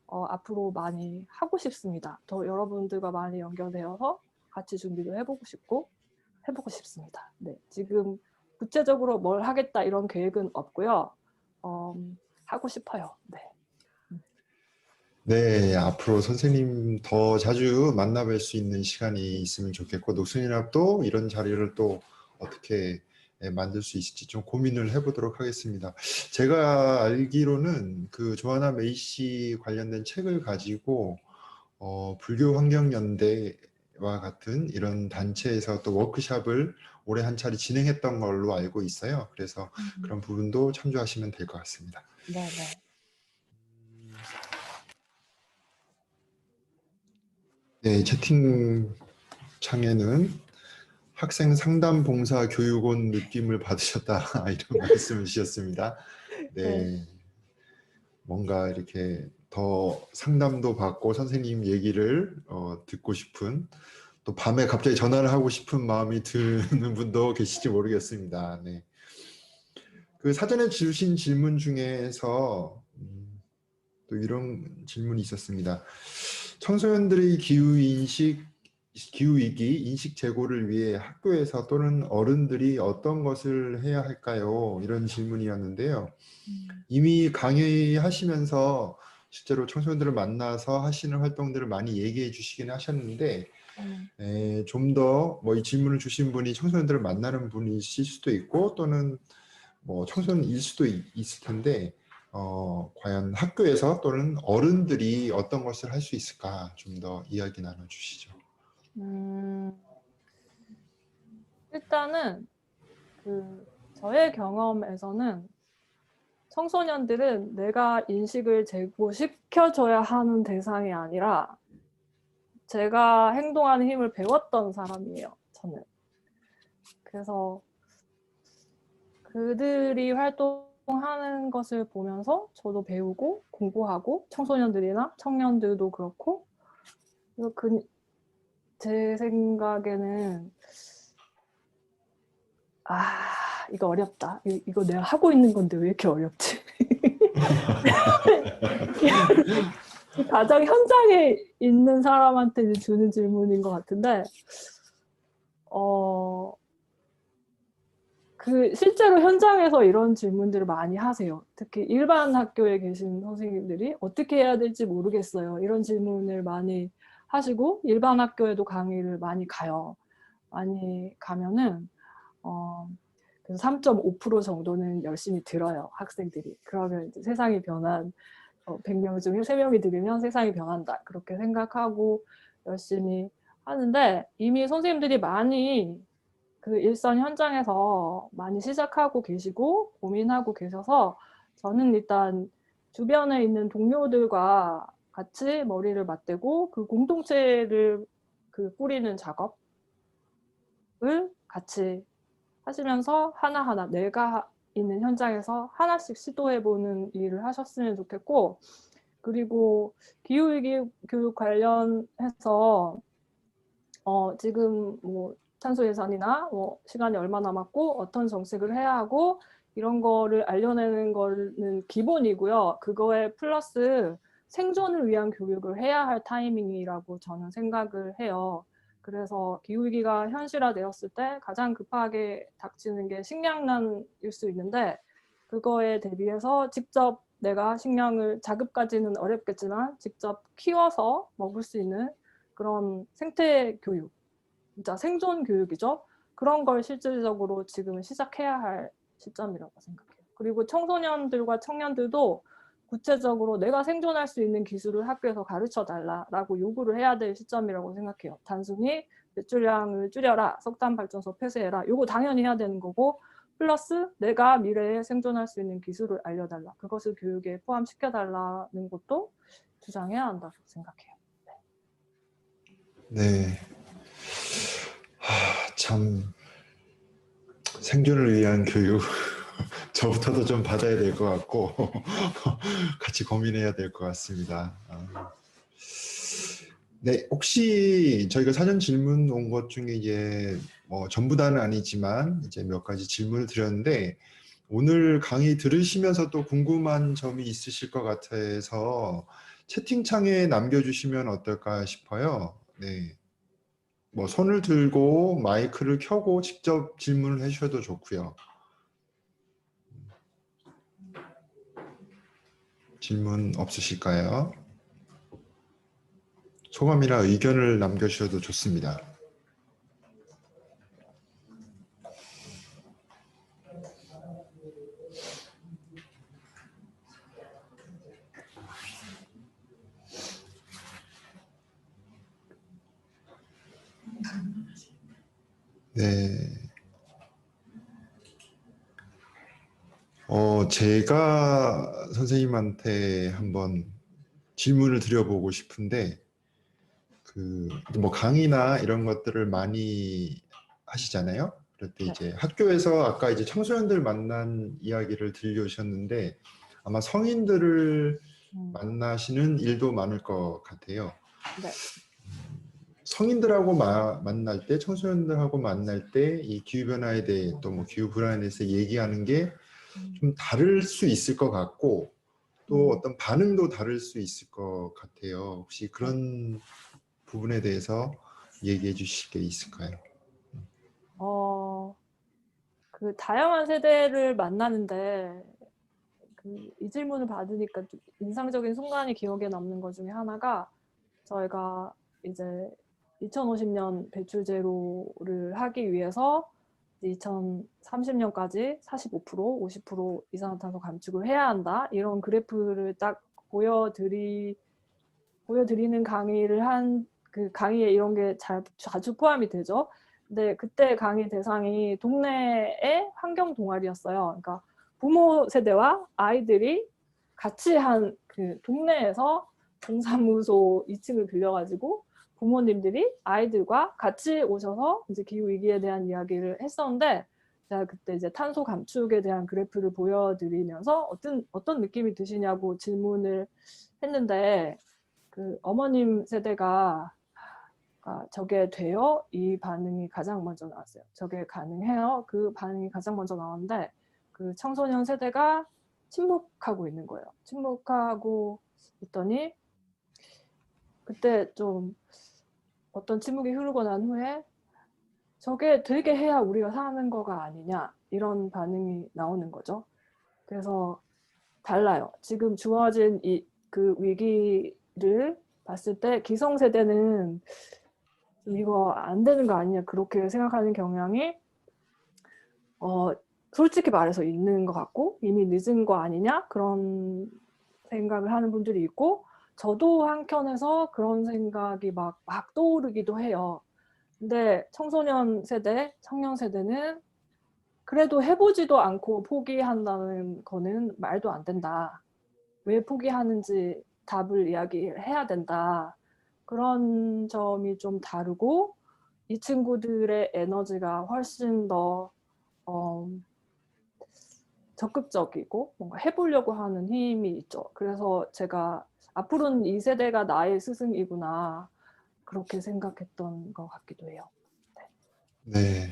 C: 앞으로 많이 하고 싶습니다. 더 여러분들과 많이 연결되어서 같이 준비도 해보고 싶습니다. 네, 지금 구체적으로 뭘 하겠다 이런 계획은 없고요. 하고 싶어요. 네.
A: 네, 앞으로 선생님 더 자주 만나뵐 수 있는 시간이 있으면 좋겠고, 녹슨연합도 이런 자리를 또 어떻게 만들 수 있을지 좀 고민을 해보도록 하겠습니다. 제가 알기로는 그 조하나 메이시 관련된 책을 가지고 불교 환경연대와 같은 이런 단체에서 또 워크숍을 올해 한 차례 진행했던 걸로 알고 있어요. 그래서 그런 부분도 참조하시면 될 것 같습니다.
C: 네.
A: 네, 채팅창에는 학생 상담 봉사 교육원 느낌을 받으셨다 이런 말씀을 주셨습니다. 네, 뭔가 이렇게 더 상담도 받고 선생님 얘기를 듣고 싶은, 또 밤에 갑자기 전화를 하고 싶은 마음이 드는 분도 계실지 모르겠습니다. 네. 그 사전에 주신 질문 중에서 또 이런 질문이 있었습니다. 청소년들의 기후위기 인식 제고를 위해 학교에서 또는 어른들이 어떤 것을 해야 할까요? 이런 질문이었는데요. 이미 강의하시면서 실제로 청소년들을 만나서 하시는 활동들을 많이 얘기해 주시긴 하셨는데, 좀 더 이 질문을 주신 분이 청소년들을 만나는 분이실 수도 있고 또는 청소년일 수도 있을 텐데, 과연 학교에서 또는 어른들이 어떤 것을 할 수 있을까 좀 더 이야기 나눠주시죠.
C: 일단은 저의 경험에서는 청소년들은 내가 인식을 제고시켜줘야 하는 대상이 아니라 제가 행동하는 힘을 배웠던 사람이에요, 저는. 그래서 그들이 활동하는 것을 보면서 저도 배우고 공부하고, 청소년들이나 청년들도 그렇고, 제 생각에는 이거 어렵다. 이거 내가 하고 있는 건데 왜 이렇게 어렵지? 가장 현장에 있는 사람한테 주는 질문인 것 같은데, 실제로 현장에서 이런 질문들을 많이 하세요. 특히 일반 학교에 계신 선생님들이 어떻게 해야 될지 모르겠어요. 이런 질문을 많이 하시고, 일반 학교에도 강의를 많이 가요. 많이 가면은 그래서 3.5% 정도는 열심히 들어요, 학생들이. 그러면 이제 세상이 변한 100명 중에 3명이 들으면 세상이 변한다, 그렇게 생각하고 열심히 하는데, 이미 선생님들이 많이 그 일선 현장에서 많이 시작하고 계시고 고민하고 계셔서, 저는 일단 주변에 있는 동료들과 같이 머리를 맞대고 그 공동체를 꾸리는 작업을 같이 하시면서 하나하나 내가 있는 현장에서 하나씩 시도해보는 일을 하셨으면 좋겠고, 그리고 기후위기 교육 관련해서 지금 뭐 탄소 예산이나 뭐 시간이 얼마 남았고 어떤 정책을 해야 하고 이런 거를 알려내는 거는 기본이고요. 그거에 플러스 생존을 위한 교육을 해야 할 타이밍이라고 저는 생각을 해요. 그래서 기후위기가 현실화되었을 때 가장 급하게 닥치는 게 식량난일 수 있는데 그거에 대비해서 직접 내가 식량을 자급까지는 어렵겠지만 직접 키워서 먹을 수 있는 그런 생태 교육, 진짜 생존 교육이죠. 그런 걸 실질적으로 지금 시작해야 할 시점이라고 생각해요. 그리고 청소년들과 청년들도 구체적으로 내가 생존할 수 있는 기술을 학교에서 가르쳐 달라라고 요구를 해야 될 시점이라고 생각해요. 단순히 배출량을 줄여라, 석탄 발전소 폐쇄해라, 이거 당연히 해야 되는 거고 플러스 내가 미래에 생존할 수 있는 기술을 알려달라, 그것을 교육에 포함시켜달라는 것도 주장해야 한다고 생각해요.
A: 네. 참 생존을 위한 교육 저부터도 좀 받아야 될 것 같고 같이 고민해야 될 것 같습니다. 네, 혹시 저희가 사전 질문 온 것 중에 이제 뭐 전부 다는 아니지만 이제 몇 가지 질문을 드렸는데 오늘 강의 들으시면서 또 궁금한 점이 있으실 것 같아서 채팅창에 남겨주시면 어떨까 싶어요. 네. 뭐 손을 들고 마이크를 켜고 직접 질문을 해주셔도 좋고요. 질문 없으실까요? 소감이나 의견을 남겨주셔도 좋습니다. 네. 제가 선생님한테 한번 질문을 드려보고 싶은데, 뭐 강의나 이런 것들을 많이 하시잖아요. 그럴 때
C: 네.
A: 이제 학교에서 아까 이제 청소년들 만난 이야기를 들려주셨는데, 아마 성인들을 만나시는 일도 많을 것 같아요.
C: 네.
A: 성인들하고 만날 때, 청소년들하고 만날 때 이 기후변화에 대해 또 뭐 기후불안에 대해서 얘기하는 게 좀 다를 수 있을 것 같고 또 어떤 반응도 다를 수 있을 것 같아요. 혹시 그런 부분에 대해서 얘기해 주실 게 있을까요?
C: 그 다양한 세대를 만나는데 이 질문을 받으니까 좀 인상적인 순간이 기억에 남는 것 중에 하나가 저희가 이제 2050년 배출 제로를 하기 위해서 2030년까지 45%, 50% 이산화탄소 감축을 해야 한다. 이런 그래프를 딱 보여드리는 강의를 한 그 강의에 이런 게 자주 포함이 되죠. 근데 그때 강의 대상이 동네의 환경 동아리였어요. 그러니까 부모 세대와 아이들이 같이 한 그 동네에서 동사무소 2층을 빌려가지고 부모님들이 아이들과 같이 오셔서 이제 기후 위기에 대한 이야기를 했었는데 제가 그때 이제 탄소 감축에 대한 그래프를 보여드리면서 어떤 느낌이 드시냐고 질문을 했는데 그 어머님 세대가 저게 돼요? 이 반응이 가장 먼저 나왔어요. 저게 가능해요? 그 반응이 가장 먼저 나왔는데 그 청소년 세대가 침묵하고 있는 거예요. 침묵하고 있더니 그때 좀 어떤 침묵이 흐르고 난 후에 저게 되게 해야 우리가 사는 거가 아니냐 이런 반응이 나오는 거죠. 그래서 달라요. 지금 주어진 그 위기를 봤을 때 기성세대는 좀 이거 안 되는 거 아니냐 그렇게 생각하는 경향이 솔직히 말해서 있는 것 같고 이미 늦은 거 아니냐 그런 생각을 하는 분들이 있고 저도 한켠에서 그런 생각이 막 떠오르기도 해요. 근데 청소년 세대, 청년 세대는 그래도 해보지도 않고 포기한다는 거는 말도 안 된다. 왜 포기하는지 답을 이야기해야 된다. 그런 점이 좀 다르고 이 친구들의 에너지가 훨씬 더 적극적이고 뭔가 해보려고 하는 힘이 있죠. 그래서 제가 앞으로는 이 세대가 나의 스승이구나. 그렇게 생각했던 것 같기도 해요.
A: 네.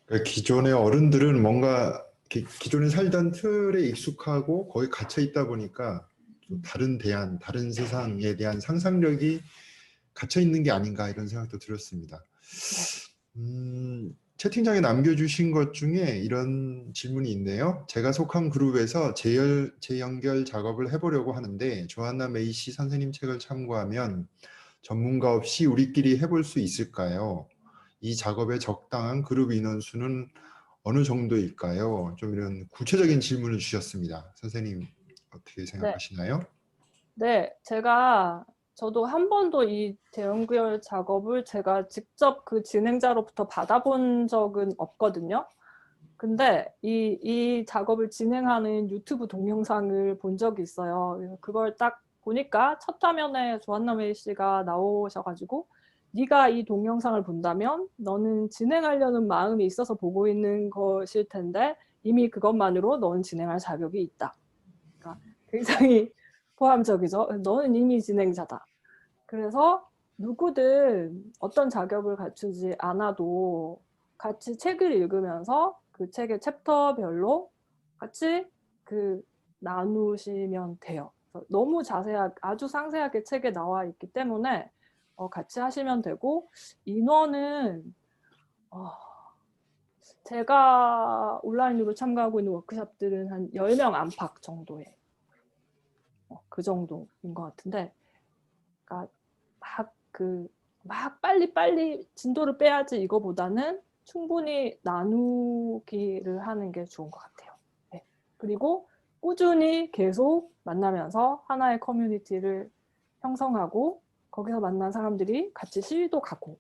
A: 그러니까 기존의 어른들은 뭔가 기존에 살던 틀에 익숙하고 거기 갇혀 있다 보니까 좀 다른 세상에 대한 상상력이 갇혀 있는 게 아닌가 이런 생각도 들었습니다. 채팅창에 남겨주신 것 중에 이런 질문이 있네요. 제가 속한 그룹에서 재연결 작업을 해보려고 하는데 조한나 메이시 선생님 책을 참고하면 전문가 없이 우리끼리 해볼 수 있을까요? 이 작업에 적당한 그룹 인원수는 어느 정도일까요? 좀 이런 구체적인 질문을 주셨습니다. 선생님 어떻게 생각하시나요?
C: 네, 저도 한 번도 이 재연결 작업을 제가 직접 그 진행자로부터 받아본 적은 없거든요. 근데 이 작업을 진행하는 유튜브 동영상을 본 적이 있어요. 그래서 그걸 딱 보니까 첫 화면에 조한나 메이 씨가 나오셔가지고 네가 이 동영상을 본다면 너는 진행하려는 마음이 있어서 보고 있는 것일 텐데 이미 그것만으로 너는 진행할 자격이 있다. 그러니까 굉장히 포함적이죠. 너는 이미 진행자다. 그래서 누구든 어떤 자격을 갖추지 않아도 같이 책을 읽으면서 그 책의 챕터별로 같이 나누시면 돼요. 너무 아주 상세하게 책에 나와 있기 때문에 같이 하시면 되고, 인원은 제가 온라인으로 참가하고 있는 워크숍들은 한 10명 안팎 정도의 그 정도인 것 같은데, 그러니까 막 빨리 진도를 빼야지 이거보다는 충분히 나누기를 하는 게 좋은 것 같아요. 네. 그리고 꾸준히 계속 만나면서 하나의 커뮤니티를 형성하고 거기서 만난 사람들이 같이 시위도 가고,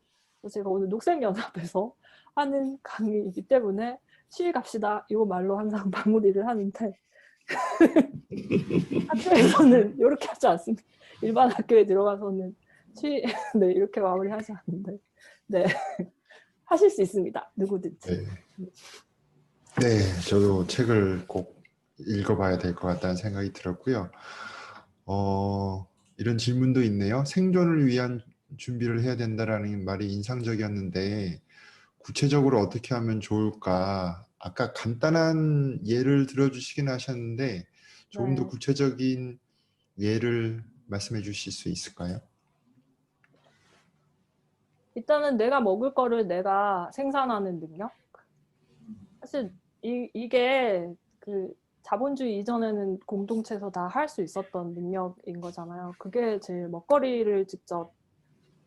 C: 제가 오늘 녹색연합에서 하는 강의이기 때문에 시위 갑시다 이거 말로 항상 마무리를 하는데 학교에서는 이렇게 하지 않습니다. 일반 학교에 들어가서는 네, 이렇게 마무리하지 않는데 네, 하실 수 있습니다. 누구든지.
A: 네. 네, 저도 책을 꼭 읽어봐야 될 것 같다는 생각이 들었고요. 이런 질문도 있네요. 생존을 위한 준비를 해야 된다라는 말이 인상적이었는데 구체적으로 어떻게 하면 좋을까? 아까 간단한 예를 들어주시긴 하셨는데 조금 더
C: 네.
A: 구체적인 예를 말씀해 주실 수 있을까요?
C: 일단은 내가 먹을 거를 내가 생산하는 능력. 사실 이게 자본주의 이전에는 공동체에서 다 할 수 있었던 능력인 거잖아요. 그게 제일 먹거리를 직접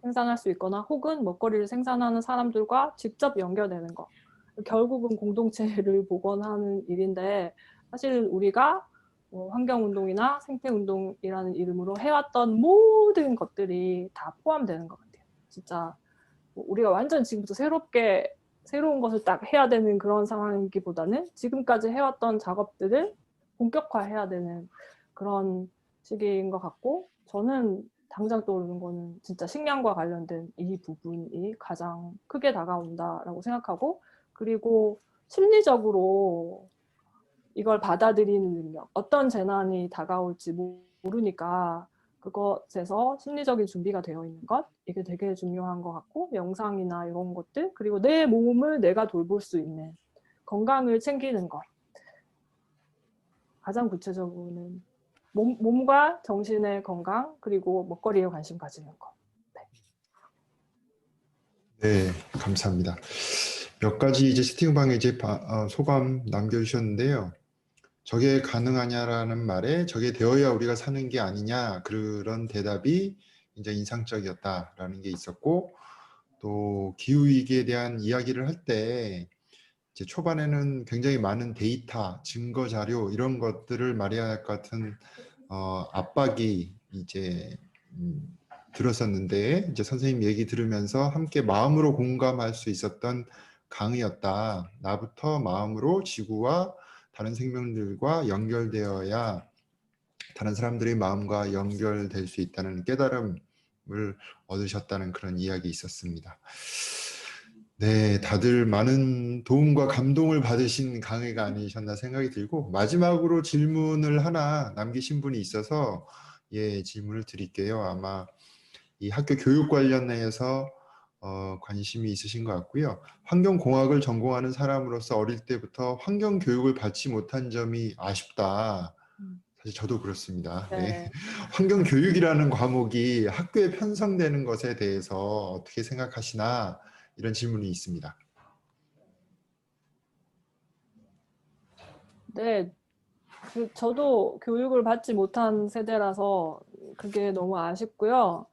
C: 생산할 수 있거나 혹은 먹거리를 생산하는 사람들과 직접 연결되는 거. 결국은 공동체를 복원하는 일인데 사실 우리가 환경운동이나 생태운동이라는 이름으로 해왔던 모든 것들이 다 포함되는 것 같아요. 진짜 우리가 완전 지금부터 새로운 것을 딱 해야 되는 그런 상황이기보다는 지금까지 해왔던 작업들을 본격화해야 되는 그런 시기인 것 같고, 저는 당장 떠오르는 거는 진짜 식량과 관련된 이 부분이 가장 크게 다가온다라고 생각하고, 그리고 심리적으로 이걸 받아들이는 능력, 어떤 재난이 다가올지 모르니까 그것에서 심리적인 준비가 되어 있는 것, 이게 되게 중요한 것 같고, 명상이나 이런 것들, 그리고 내 몸을 내가 돌볼 수 있는 건강을 챙기는 것, 가장 구체적으로는 몸과 정신의 건강, 그리고 먹거리에 관심 가지는 것.
A: 네, 감사합니다. 몇 가지 이제 채팅방에 이제 소감 남겨주셨는데요. 저게 가능하냐라는 말에 저게 되어야 우리가 사는 게 아니냐 그런 대답이 이제 인상적이었다라는 게 있었고, 또 기후위기에 대한 이야기를 할 때 이제 초반에는 굉장히 많은 데이터, 증거 자료 이런 것들을 말해야 할 것 같은 압박이 이제 들었었는데, 이제 선생님 얘기 들으면서 함께 마음으로 공감할 수 있었던 강의였다. 나부터 마음으로 지구와 다른 생명들과 연결되어야 다른 사람들의 마음과 연결될 수 있다는 깨달음을 얻으셨다는 그런 이야기 있었습니다. 네, 다들 많은 도움과 감동을 받으신 강의가 아니셨나 생각이 들고, 마지막으로 질문을 하나 남기신 분이 있어서 질문을 드릴게요. 아마 이 학교 교육 관련해서 관심이 있으신 것 같고요. 환경공학을 전공하는 사람으로서 어릴 때부터 환경 교육을 받지 못한 점이 아쉽다. 사실 저도 그렇습니다. 네.
C: 네.
A: 환경 교육이라는 과목이 학교에 편성되는 것에 대해서 어떻게 생각하시나 이런 질문이 있습니다.
C: 네, 저도 교육을 받지 못한 세대라서 그게 너무 아쉽고요.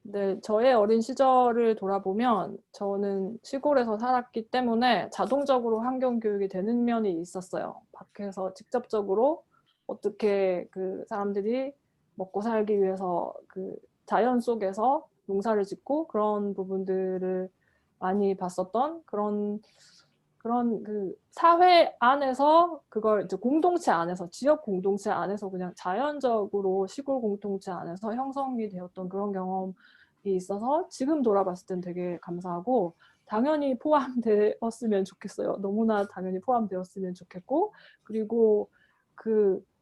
C: 네, 저의 어린 시절을 돌아보면 저는 시골에서 살았기 때문에 자동적으로 환경 교육이 되는 면이 있었어요. 밖에서 직접적으로 어떻게 그 사람들이 먹고 살기 위해서 그 자연 속에서 농사를 짓고 그런 부분들을 많이 봤었던 그런 그 사회 안에서 그걸 이제 공동체 안에서 지역 공동체 안에서 그냥 자연적으로 시골 공동체 안에서 형성이 되었던 그런 경험이 있어서 지금 돌아봤을 땐 되게 감사하고 당연히 포함되었으면 좋겠어요. 너무나 당연히 포함되었으면 좋겠고 그리고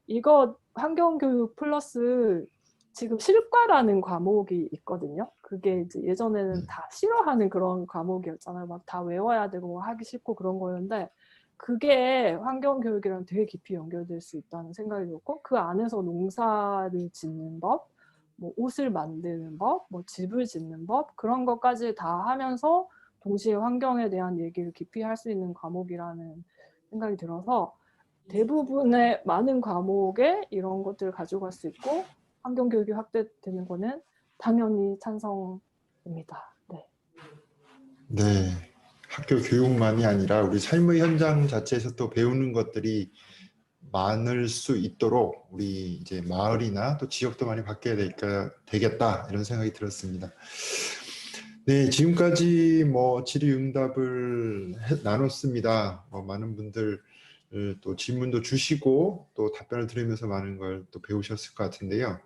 C: 이거 환경교육 플러스 지금 실과라는 과목이 있거든요. 그게 이제 예전에는 다 싫어하는 그런 과목이었잖아요. 막 다 외워야 되고 하기 싫고 그런 거였는데 그게 환경교육이랑 되게 깊이 연결될 수 있다는 생각이 들었고 그 안에서 농사를 짓는 법, 뭐 옷을 만드는 법, 뭐 집을 짓는 법 그런 것까지 다 하면서 동시에 환경에 대한 얘기를 깊이 할 수 있는 과목이라는 생각이 들어서 대부분의 많은 과목에 이런 것들을 가져갈 수 있고 환경교육이 확대되는 거는 당연히 찬성입니다. 네.
A: 네, 학교 교육만이 아니라 우리 삶의 현장 자체에서 또 배우는 것들이 많을 수 있도록 우리 이제 마을이나 또 지역도 많이 바뀌어야 되겠다 이런 생각이 들었습니다. 네, 지금까지 뭐 질의응답을 나눴습니다. 많은 분들 또 질문도 주시고 또 답변을 들으면서 많은 걸 또 배우셨을 것 같은데요.